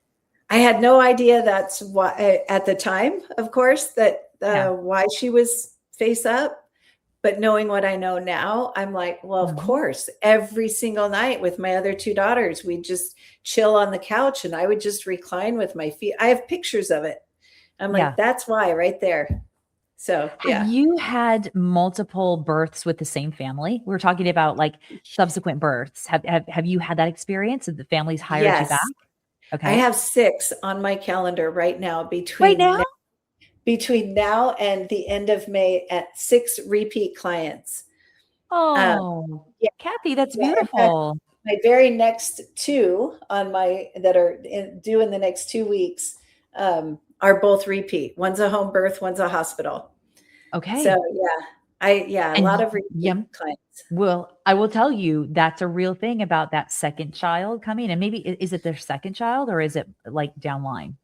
I had no idea that's why at the time, of course, that Yeah. why she was face up. But knowing what I know now, I'm like, well, of Mhm. course, every single night with my other two daughters, we'd just chill on the couch and I would just recline with my feet. I have pictures of it. I'm like, Yeah. that's why right there. So, Have yeah. you had multiple births with the same family? We were talking about like subsequent births. Have you had that experience that the families hired you back? Yes. I Okay. have 6 on my calendar right now Right now? between now and the end of May at 6 repeat clients. Um, Oh, yeah, Kathie, that's yeah. In fact, beautiful. my very next 2 on my that are due in the next 2 weeks are both repeat. One's a home birth, one's a hospital. So Okay. yeah, a And lot of repeat yeah, clients. well, I will tell you that's a real thing about that second child coming, and maybe is it their second child or is it like downline?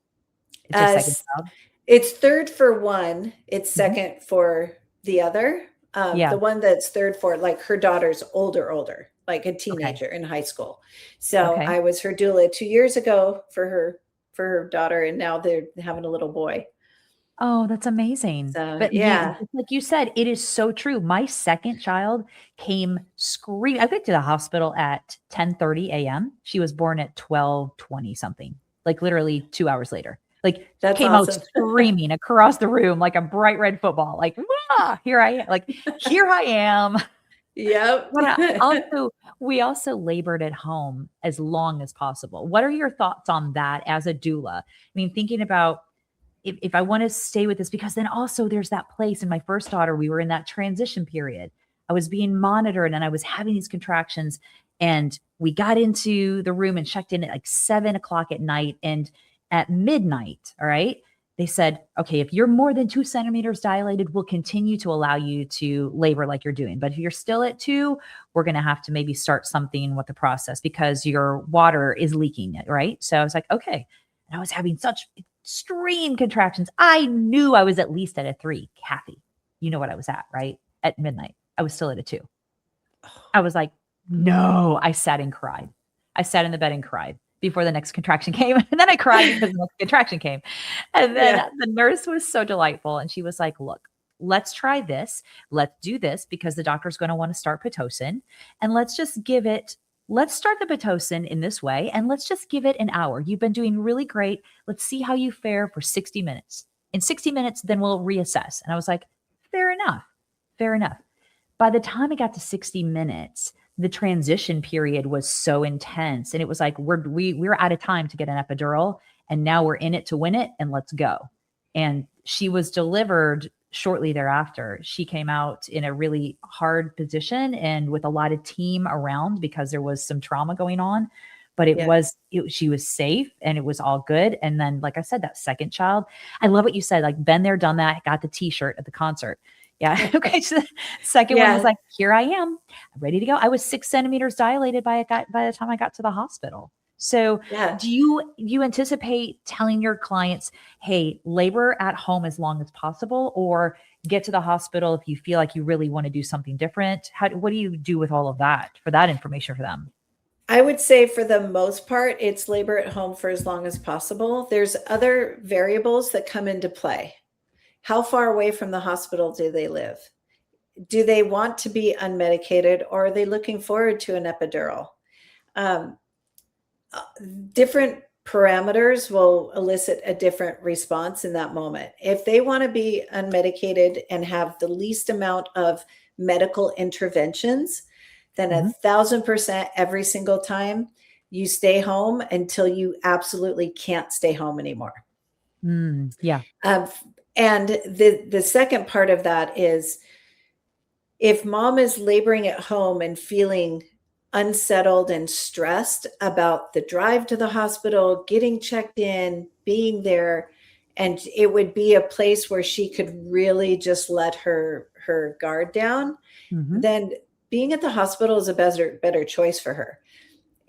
It's their second As child? It's third for one, it's Mhm. second for the other. Yeah. The one that's third for, like, her daughter's older, like a Okay. teenager in high school. So Okay. I was her doula 2 years ago for her daughter, and now they're having a little boy. Oh, that's amazing. So But you yeah. just like you said, it is so true. My second child came screaming. I went to the hospital at 10:30 AM. She was born at 12:20 something, like literally 2 hours later. Like That's came out awesome. screaming across the room like a bright red football, like, "Ah, here I am." Like, "Here I am." Yep. But also we also labored at home as long as possible. What are your thoughts on that as a doula? I mean, thinking about if I want to stay with this, because then also there's that place in my first daughter, we were in that transition period. I was being monitored and I was having these contractions, and we got into the room and checked in at like 7 o'clock at night. And at midnight, all right, they said, okay, if you're more than 2 centimeters dilated, we'll continue to allow you to labor like you're doing. But if you're still at 2, we're going to have to maybe start something with the process because your water is leaking it. Right. So I was like, okay. And I was having such extreme contractions. I knew I was at least at a 3. Kathie, you know what I was at, right? At midnight, I was still at a 2. I was like, no, I sat and cried. I sat in the bed and cried before the next contraction came. And then I cried because the next contraction came. And then the nurse was so delightful. And she was like, look, let's try this. Let's do this because the doctor's going to want to start Pitocin. And let's just give it, let's start the Pitocin in this way. And let's just give it an hour. You've been doing really great. Let's see how you fare for 60 minutes. In 60 minutes, then we'll reassess. And I was like, fair enough. Fair enough. By the time I got to 60 minutes, the transition period was so intense. And it was like, we're out of time to get an epidural. And now we're in it to win it. And let's go. And she was delivered shortly thereafter. She came out in a really hard position and with a lot of team around because there was some trauma going on. But she was safe and it was all good. And then, like I said, that second child, I love what you said, like been there, done that, got the t-shirt at the concert. Yeah. Okay. So the second one was like, here I am, ready to go. I was 6 centimeters dilated by the time I got to the hospital. So do you anticipate telling your clients, hey, labor at home as long as possible, or get to the hospital if you feel like you really want to do something different? What do you do with all of that for that information for them? I would say for the most part, it's labor at home for as long as possible. There's other variables that come into play. How far away from the hospital do they live? Do they want to be unmedicated, or are they looking forward to an epidural? Different parameters will elicit a different response in that moment. If they want to be unmedicated and have the least amount of medical interventions, then 1,000% every single time you stay home until you absolutely can't stay home anymore. Yeah. And the second part of that is if mom is laboring at home and feeling unsettled and stressed about the drive to the hospital, getting checked in, being there, and it would be a place where she could really just let her guard down, then being at the hospital is a better choice for her.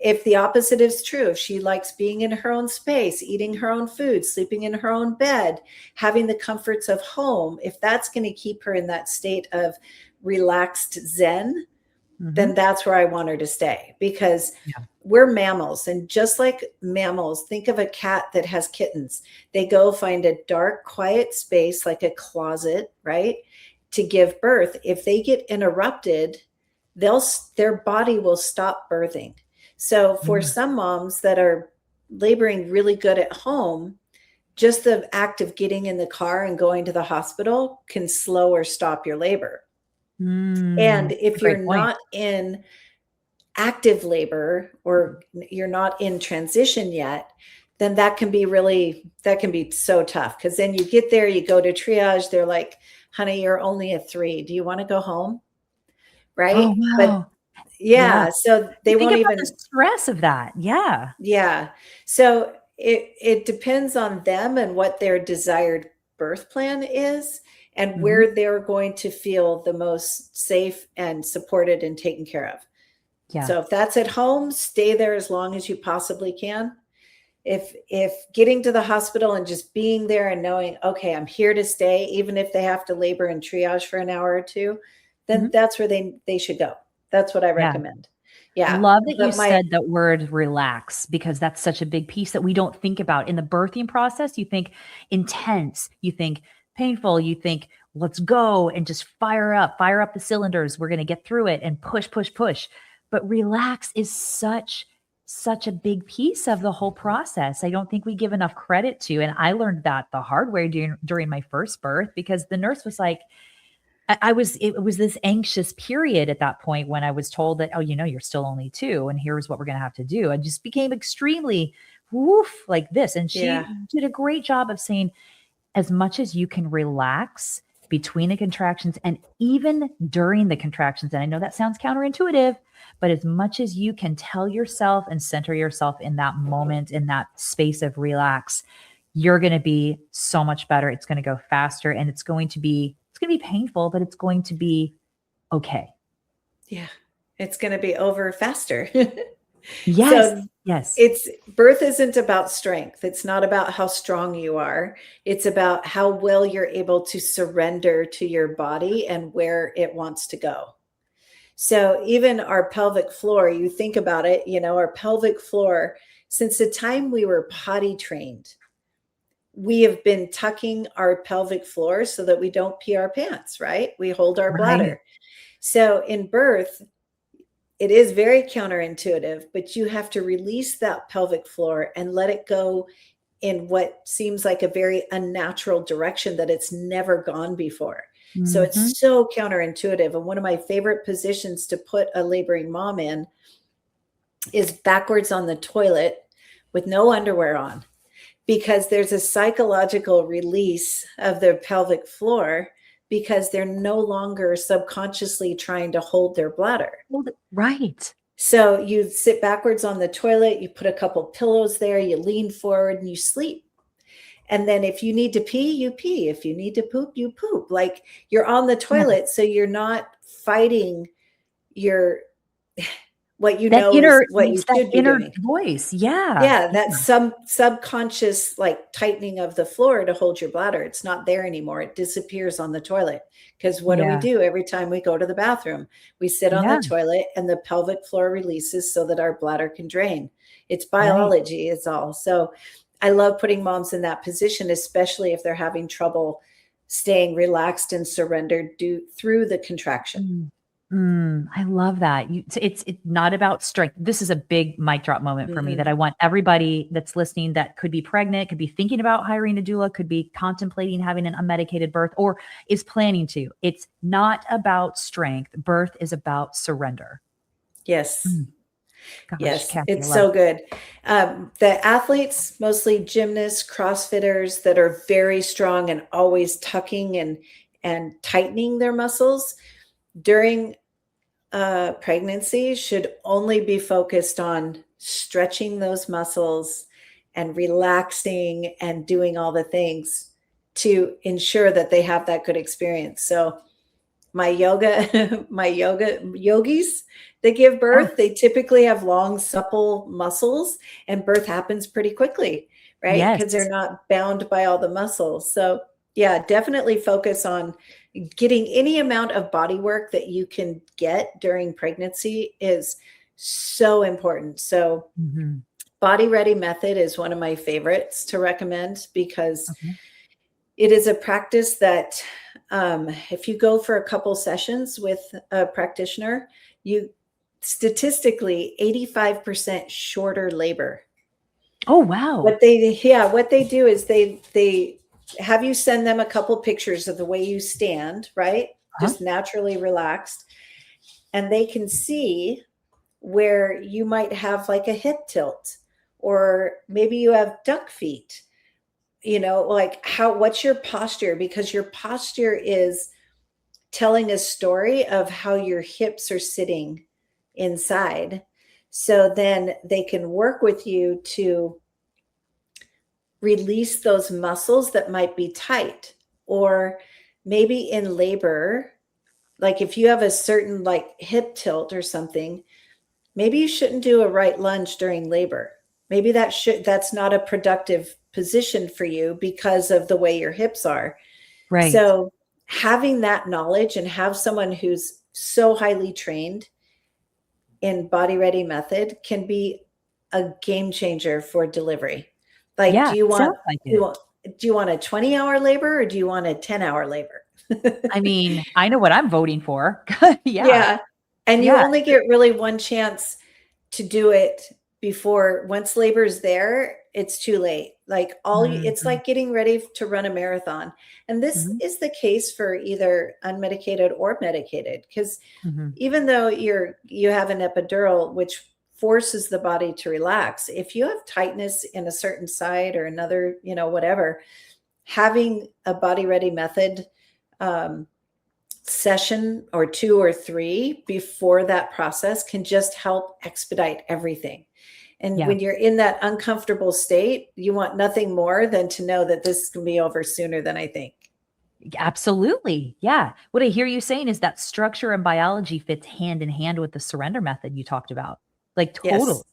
If the opposite is true, if she likes being in her own space, eating her own food, sleeping in her own bed, having the comforts of home, if that's going to keep her in that state of relaxed zen, then that's where I want her to stay, because we're mammals. And just like mammals, think of a cat that has kittens. They go find a dark, quiet space like a closet, right, to give birth. If they get interrupted, their body will stop birthing. So for some moms that are laboring really good at home, just the act of getting in the car and going to the hospital can slow or stop your labor. And if you're not in active labor or you're not in transition yet, then that can be so tough, because then you get there, you go to triage, they're like, honey, you're only a 3. Do you want to go home? Right. Oh, wow. But so they won't even the stress of that. Yeah. So it depends on them and what their desired birth plan is and where they're going to feel the most safe and supported and taken care of. Yeah. So if that's at home, stay there as long as you possibly can. If getting to the hospital and just being there and knowing, okay, I'm here to stay, even if they have to labor and triage for an hour or two, then that's where they should go. That's what I recommend. Yeah. Love that you said that word relax, because that's such a big piece that we don't think about in the birthing process. You think intense, you think painful, you think let's go and just fire up the cylinders. We're going to get through it and push. But relax is such a big piece of the whole process. I don't think we give enough credit to. And I learned that the hard way during my first birth, because the nurse was like, it was this anxious period at that point when I was told that, oh, you're still only 2 and here's what we're going to have to do. I just became extremely like this. And she did a great job of saying, as much as you can relax between the contractions and even during the contractions, and I know that sounds counterintuitive, but as much as you can tell yourself and center yourself in that moment, in that space of relax, you're going to be so much better. It's going to go faster, and it's going to be painful, but it's going to be okay. Yeah. It's going to be over faster. Yes. So Yes. birth isn't about strength. It's not about how strong you are. It's about how well you're able to surrender to your body and where it wants to go. So even our pelvic floor, you think about it, our pelvic floor, since the time we were potty trained, we have been tucking our pelvic floor so that we don't pee our pants, right? We hold our bladder. So in birth, it is very counterintuitive, but you have to release that pelvic floor and let it go in what seems like a very unnatural direction that it's never gone before. Mm-hmm. So it's so counterintuitive. And one of my favorite positions to put a laboring mom in is backwards on the toilet with no underwear on, because there's a psychological release of their pelvic floor because they're no longer subconsciously trying to hold their bladder. Right. So you sit backwards on the toilet, you put a couple pillows there, you lean forward and you sleep. And then if you need to pee, you pee. If you need to poop, you poop. Like you're on the toilet, so you're not fighting your what you know is what you should be doing. Voice. Yeah. Yeah, that's some subconscious like tightening of the floor to hold your bladder. It's not there anymore. It disappears on the toilet. Because what do we do every time we go to the bathroom? We sit on the toilet and the pelvic floor releases so that our bladder can drain. It's biology, it's all. So I love putting moms in that position, especially if they're having trouble staying relaxed and surrendered through the contraction. I love that. It's not about strength. This is a big mic drop moment for me that I want everybody that's listening that could be pregnant, could be thinking about hiring a doula, could be contemplating having an unmedicated birth, or is planning to. It's not about strength. Birth is about surrender. Yes. Gosh, yes, Kathie, it's so good. The athletes, mostly gymnasts, CrossFitters that are very strong and always tucking and tightening their muscles during pregnancy should only be focused on stretching those muscles and relaxing and doing all the things to ensure that they have that good experience. So my yogis that give birth, they typically have long, supple muscles, and birth happens pretty quickly, right? Because they're not bound by all the muscles. So yeah, definitely focus on getting any amount of body work that you can get during pregnancy is so important. So Body Ready method is one of my favorites to recommend because it is a practice that if you go for a couple sessions with a practitioner, you statistically 85% shorter labor. Oh, wow. What they do is they have you send them a couple pictures of the way you stand, right? Just naturally relaxed. And they can see where you might have like a hip tilt, or maybe you have duck feet, like what's your posture? Because your posture is telling a story of how your hips are sitting inside. So then they can work with you to release those muscles that might be tight. Or maybe in labor, like if you have a certain like hip tilt or something, maybe you shouldn't do a right lunge during labor. Maybe that's not a productive position for you because of the way your hips are. Right. So having that knowledge and have someone who's so highly trained in Body Ready method can be a game changer for delivery. Like, do you want a 20-hour labor or do you want a 10-hour labor? I mean, I know what I'm voting for. Yeah. And you only get really one chance to do it before, once labor is there, it's too late. Like it's like getting ready to run a marathon. And this is the case for either unmedicated or medicated, because even though you have an epidural, which forces the body to relax, if you have tightness in a certain side or another, whatever, having a body ready method session or 2 or 3 before that process can just help expedite everything. And when you're in that uncomfortable state, you want nothing more than to know that this can be over sooner than I think. Absolutely. Yeah. What I hear you saying is that structure and biology fits hand in hand with the surrender method you talked about. Like totally. Yes.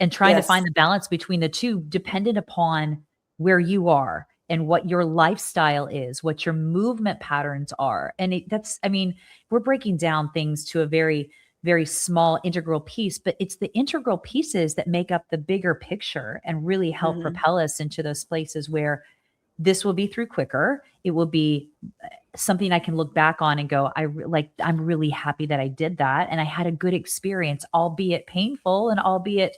And trying to Yes. find the balance between the two dependent upon where you are and what your lifestyle is, what your movement patterns are. And that's, I mean, we're breaking down things to a very, very small integral piece, but it's the integral pieces that make up the bigger picture and really help propel us into those places where this will be through quicker. It will be something I can look back on and go, I'm really happy that I did that. And I had a good experience, albeit painful and albeit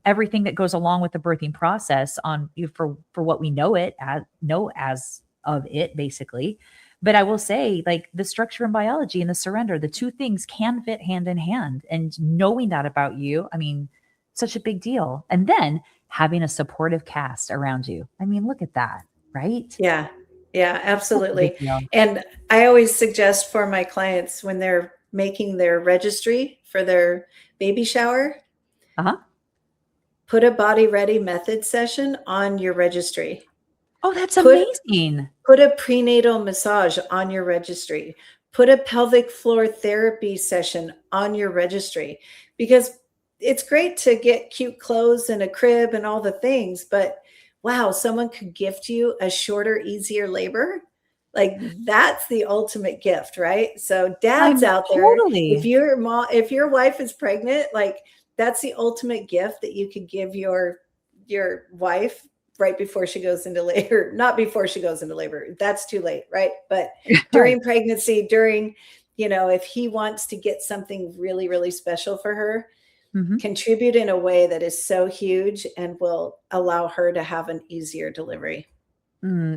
everything that goes along with the birthing process on for what we know as of it, basically. But I will say, like, the structure and biology and the surrender, the two things can fit hand in hand. And knowing that about you, I mean, such a big deal. And then having a supportive cast around you. I mean, look at that, right? Yeah. Yeah, absolutely. Big deal. And I always suggest for my clients when they're making their registry for their baby shower, put a body ready method session on your registry. Oh, that's amazing. Put a prenatal massage on your registry. Put a pelvic floor therapy session on your registry, because it's great to get cute clothes and a crib and all the things, but wow, someone could gift you a shorter, easier labor. Like, that's the ultimate gift, right? So dads out there, if your wife is pregnant, like, that's the ultimate gift that you could give your wife right before she goes into labor. Not before she goes into labor. That's too late, right? But during pregnancy, during, if he wants to get something really, really special for her, contribute in a way that is so huge and will allow her to have an easier delivery.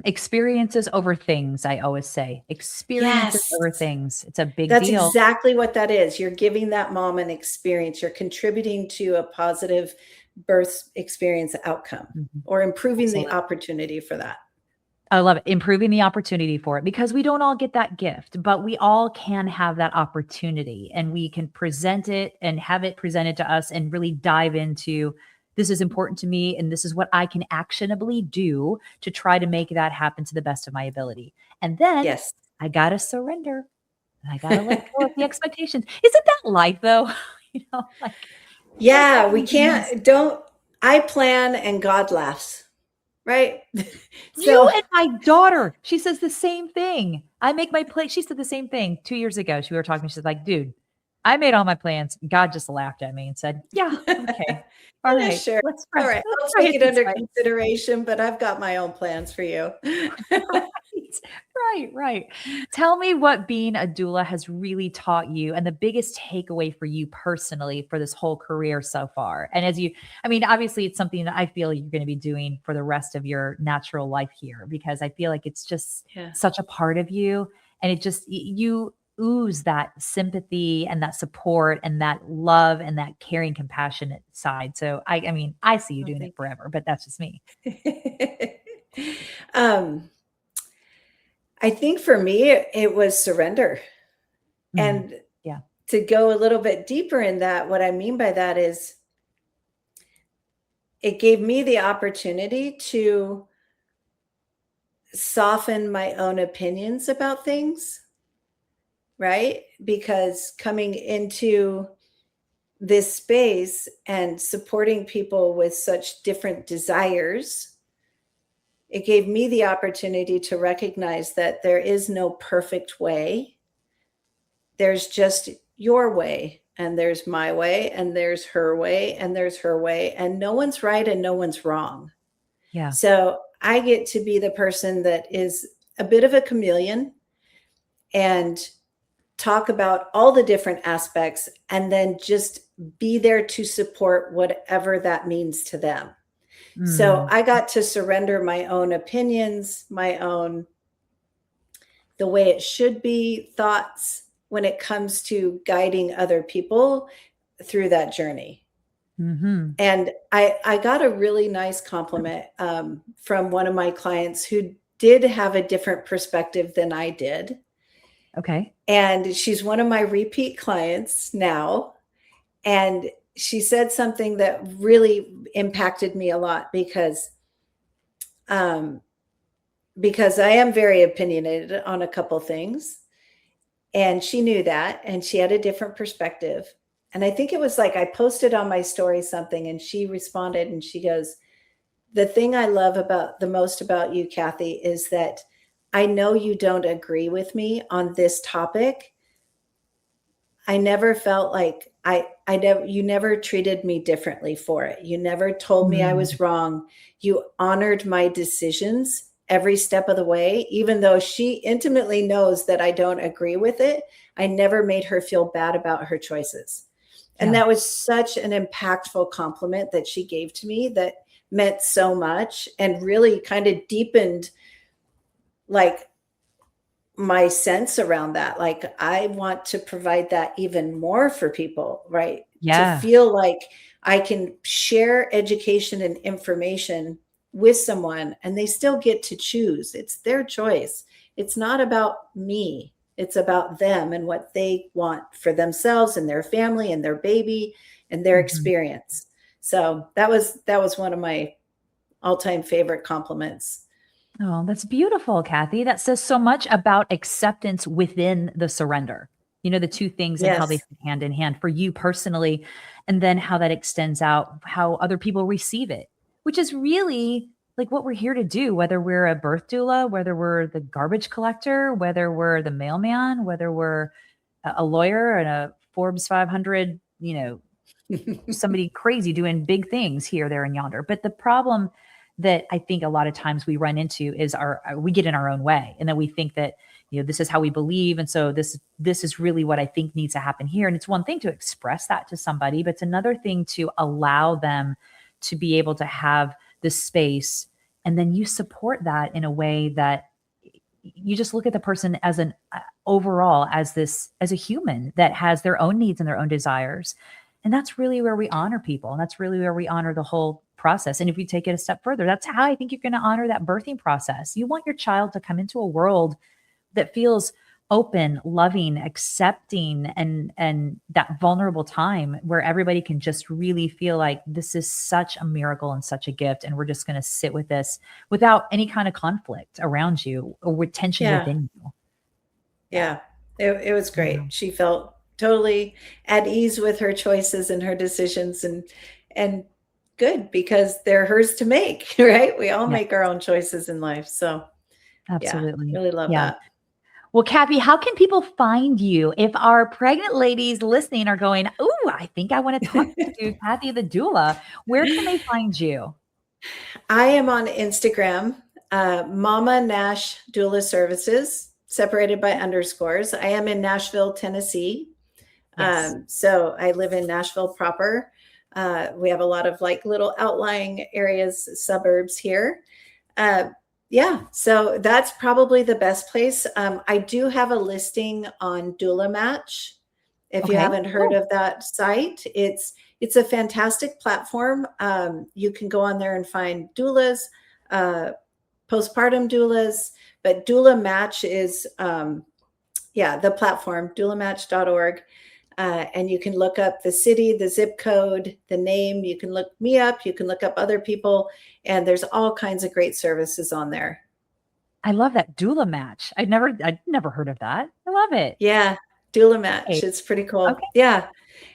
Experiences over things, I always say. Experiences over things. It's a big That's deal. exactly what that is. You're giving that mom an experience. You're contributing to a positive birth experience outcome, or improving the opportunity for that. I love it. Improving the opportunity for it, because we don't all get that gift, but we all can have that opportunity, and we can present it and have it presented to us and really dive into, this is important to me and this is what I can actionably do to try to make that happen to the best of my ability. And then I got to surrender. I got to let go of the expectations. Isn't that life though? Yeah, we can't, I plan and God laughs. Right? You and my daughter, she says the same thing. I make my plate. She said the same thing 2 years ago. We were talking. She's like, dude, I made all my plans. God just laughed at me and said, yeah, okay. All right. Sure. All right. I'll take it under consideration, but I've got my own plans for you. Right. Tell me what being a doula has really taught you and the biggest takeaway for you personally for this whole career so far. And obviously it's something that I feel you're going to be doing for the rest of your natural life here, because I feel like it's just such a part of you. And it just, you ooze that sympathy and that support and that love and that caring, compassionate side. So I see you doing it forever, but that's just me. I think for me, it was surrender. And to go a little bit deeper in that, what I mean by that is it gave me the opportunity to soften my own opinions about things, right? Because coming into this space and supporting people with such different desires, it gave me the opportunity to recognize that there is no perfect way. There's just your way, and there's my way, and there's her way, and there's her way, and no one's right and no one's wrong. Yeah. So I get to be the person that is a bit of a chameleon and talk about all the different aspects, and then just be there to support whatever that means to them. So I got to surrender my own opinions, the way it should be thoughts when it comes to guiding other people through that journey. And I got a really nice compliment from one of my clients who did have a different perspective than I did. Okay. And she's one of my repeat clients now. And she said something that really impacted me a lot because I am very opinionated on a couple things. And she knew that, and she had a different perspective. And I think it was like I posted on my story something, and she responded and she goes, "The thing I love the most about you, Kathie, is that I know you don't agree with me on this topic. I never felt like you never treated me differently for it. You never told me I was wrong. You honored my decisions every step of the way, even though she intimately knows that I don't agree with it. I never made her feel bad about her choices." And that was such an impactful compliment that she gave to me that meant so much and really kind of deepened like my sense around that. Like, I want to provide that even more for people, right? To feel like I can share education and information with someone and they still get to choose. It's their choice. It's not about me. It's about them and what they want for themselves and their family and their baby and their experience. So that was one of my all-time favorite compliments. Oh, that's beautiful, Kathie. That says so much about acceptance within the surrender. You know, the two things and how they Yes. fit hand in hand for you personally, and then how that extends out, how other people receive it, which is really like what we're here to do, whether we're a birth doula, whether we're the garbage collector, whether we're the mailman, whether we're a lawyer and a Forbes 500, you know, somebody crazy doing big things here, there, and yonder. But the problem that I think a lot of times we run into is we get in our own way, and then we think that, you know, this is how we believe, and so this is really what I think needs to happen here. And it's one thing to express that to somebody, but it's another thing to allow them to be able to have the space, and then you support that in a way that you just look at the person as an overall as a human that has their own needs and their own desires. And that's really where we honor people. And that's really where we honor the whole process. And if you take it a step further, that's how I think you're going to honor that birthing process. You want your child to come into a world that feels open, loving, accepting, and that vulnerable time where everybody can just really feel like this is such a miracle and such a gift. And we're just going to sit with this without any kind of conflict around you or with tension within you. Yeah. It was great. Yeah. She felt totally at ease with her choices and her decisions, and good, because they're hers to make, right? We all make our own choices in life. So Absolutely. yeah, really love that. Well, Kathie, how can people find you if our pregnant ladies listening are going, "Ooh, I think I want to talk to Kathie the doula"? Where can they find you? I am on Instagram, Mama Nash Doula Services, separated by underscores. I am in Nashville, Tennessee. Yes. So I live in Nashville proper. We have a lot of like little outlying areas, suburbs here. Yeah, so that's probably the best place. I do have a listing on Doula Match. If you Okay. haven't heard of that site, it's a fantastic platform. You can go on there and find doulas, postpartum doulas, but Doula Match is the platform, doulamatch.org. And you can look up the city, the zip code, the name. You can look me up. You can look up other people. And there's all kinds of great services on there. I love that Doula Match. I'd never heard of that. I love it. Yeah, Doula Match. Okay. It's pretty cool. Okay. Yeah.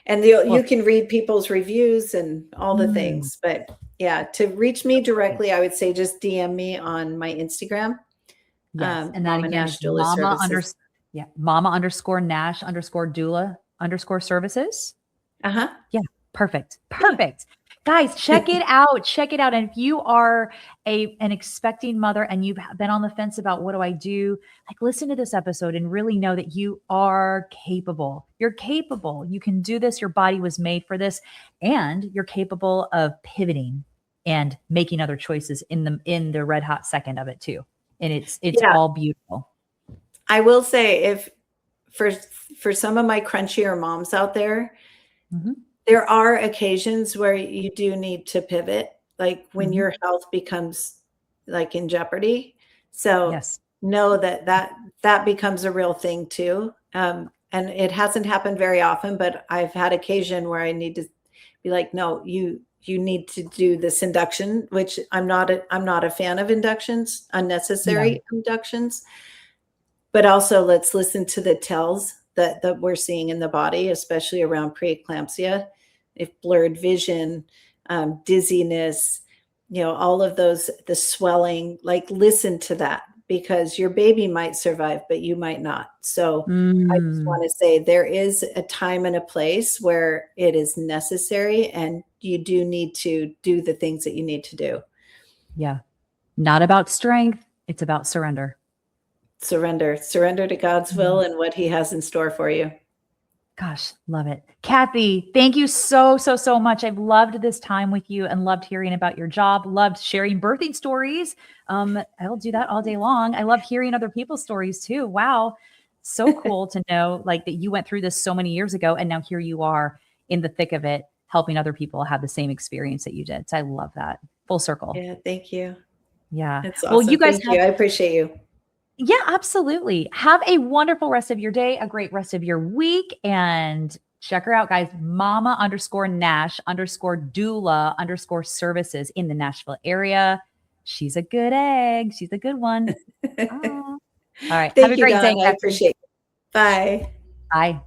And you can read people's reviews and all the Mm. things. But yeah, to reach me directly, I would say just DM me on my Instagram. Yes. And that Mama again Nash is Doula Services. Mama_Nash_Doula_Services. Uh-huh. Yeah, perfect. Perfect. Guys, check it out. Check it out. And if you are an expecting mother and you've been on the fence about what do I do, like listen to this episode and really know that you are capable. You're capable. You can do this. Your body was made for this, and you're capable of pivoting and making other choices in the red hot second of it too. And it's all beautiful. I will say, if for some of my crunchier moms out there, there are occasions where you do need to pivot, like when your health becomes like in jeopardy. So Yes. know that becomes a real thing too. And it hasn't happened very often, but I've had occasion where I need to be like, no, you need to do this induction, which I'm not a fan of inductions, Yeah. unnecessary inductions. But also let's listen to the tells that we're seeing in the body, especially around preeclampsia. If blurred vision, dizziness, all of those, the swelling, like listen to that, because your baby might survive, but you might not. So I just Mm, want to say there is a time and a place where it is necessary, and you do need to do the things that you need to do. yeah. Not about strength. It's about surrender. Surrender to God's will Mhm. and what he has in store for you. Gosh, love it. Kathie, thank you so, so, so much. I've loved this time with you and loved hearing about your job, loved sharing birthing stories. I'll do that all day long. I love hearing other people's stories too. Wow. So cool to know like that you went through this so many years ago and now here you are in the thick of it, helping other people have the same experience that you did. So I love that. Full circle. Yeah, thank you. Yeah. That's Well, you awesome. guys Thank have you. I appreciate you. yeah, absolutely. Have a wonderful rest of your day, a great rest of your week, and check her out, guys. Mama_Nash_doula_services in the Nashville area. She's a good egg. She's a good one. Oh. All right. Have a Thank you, great day, Dawn. I Kathie. appreciate it. Bye. Bye.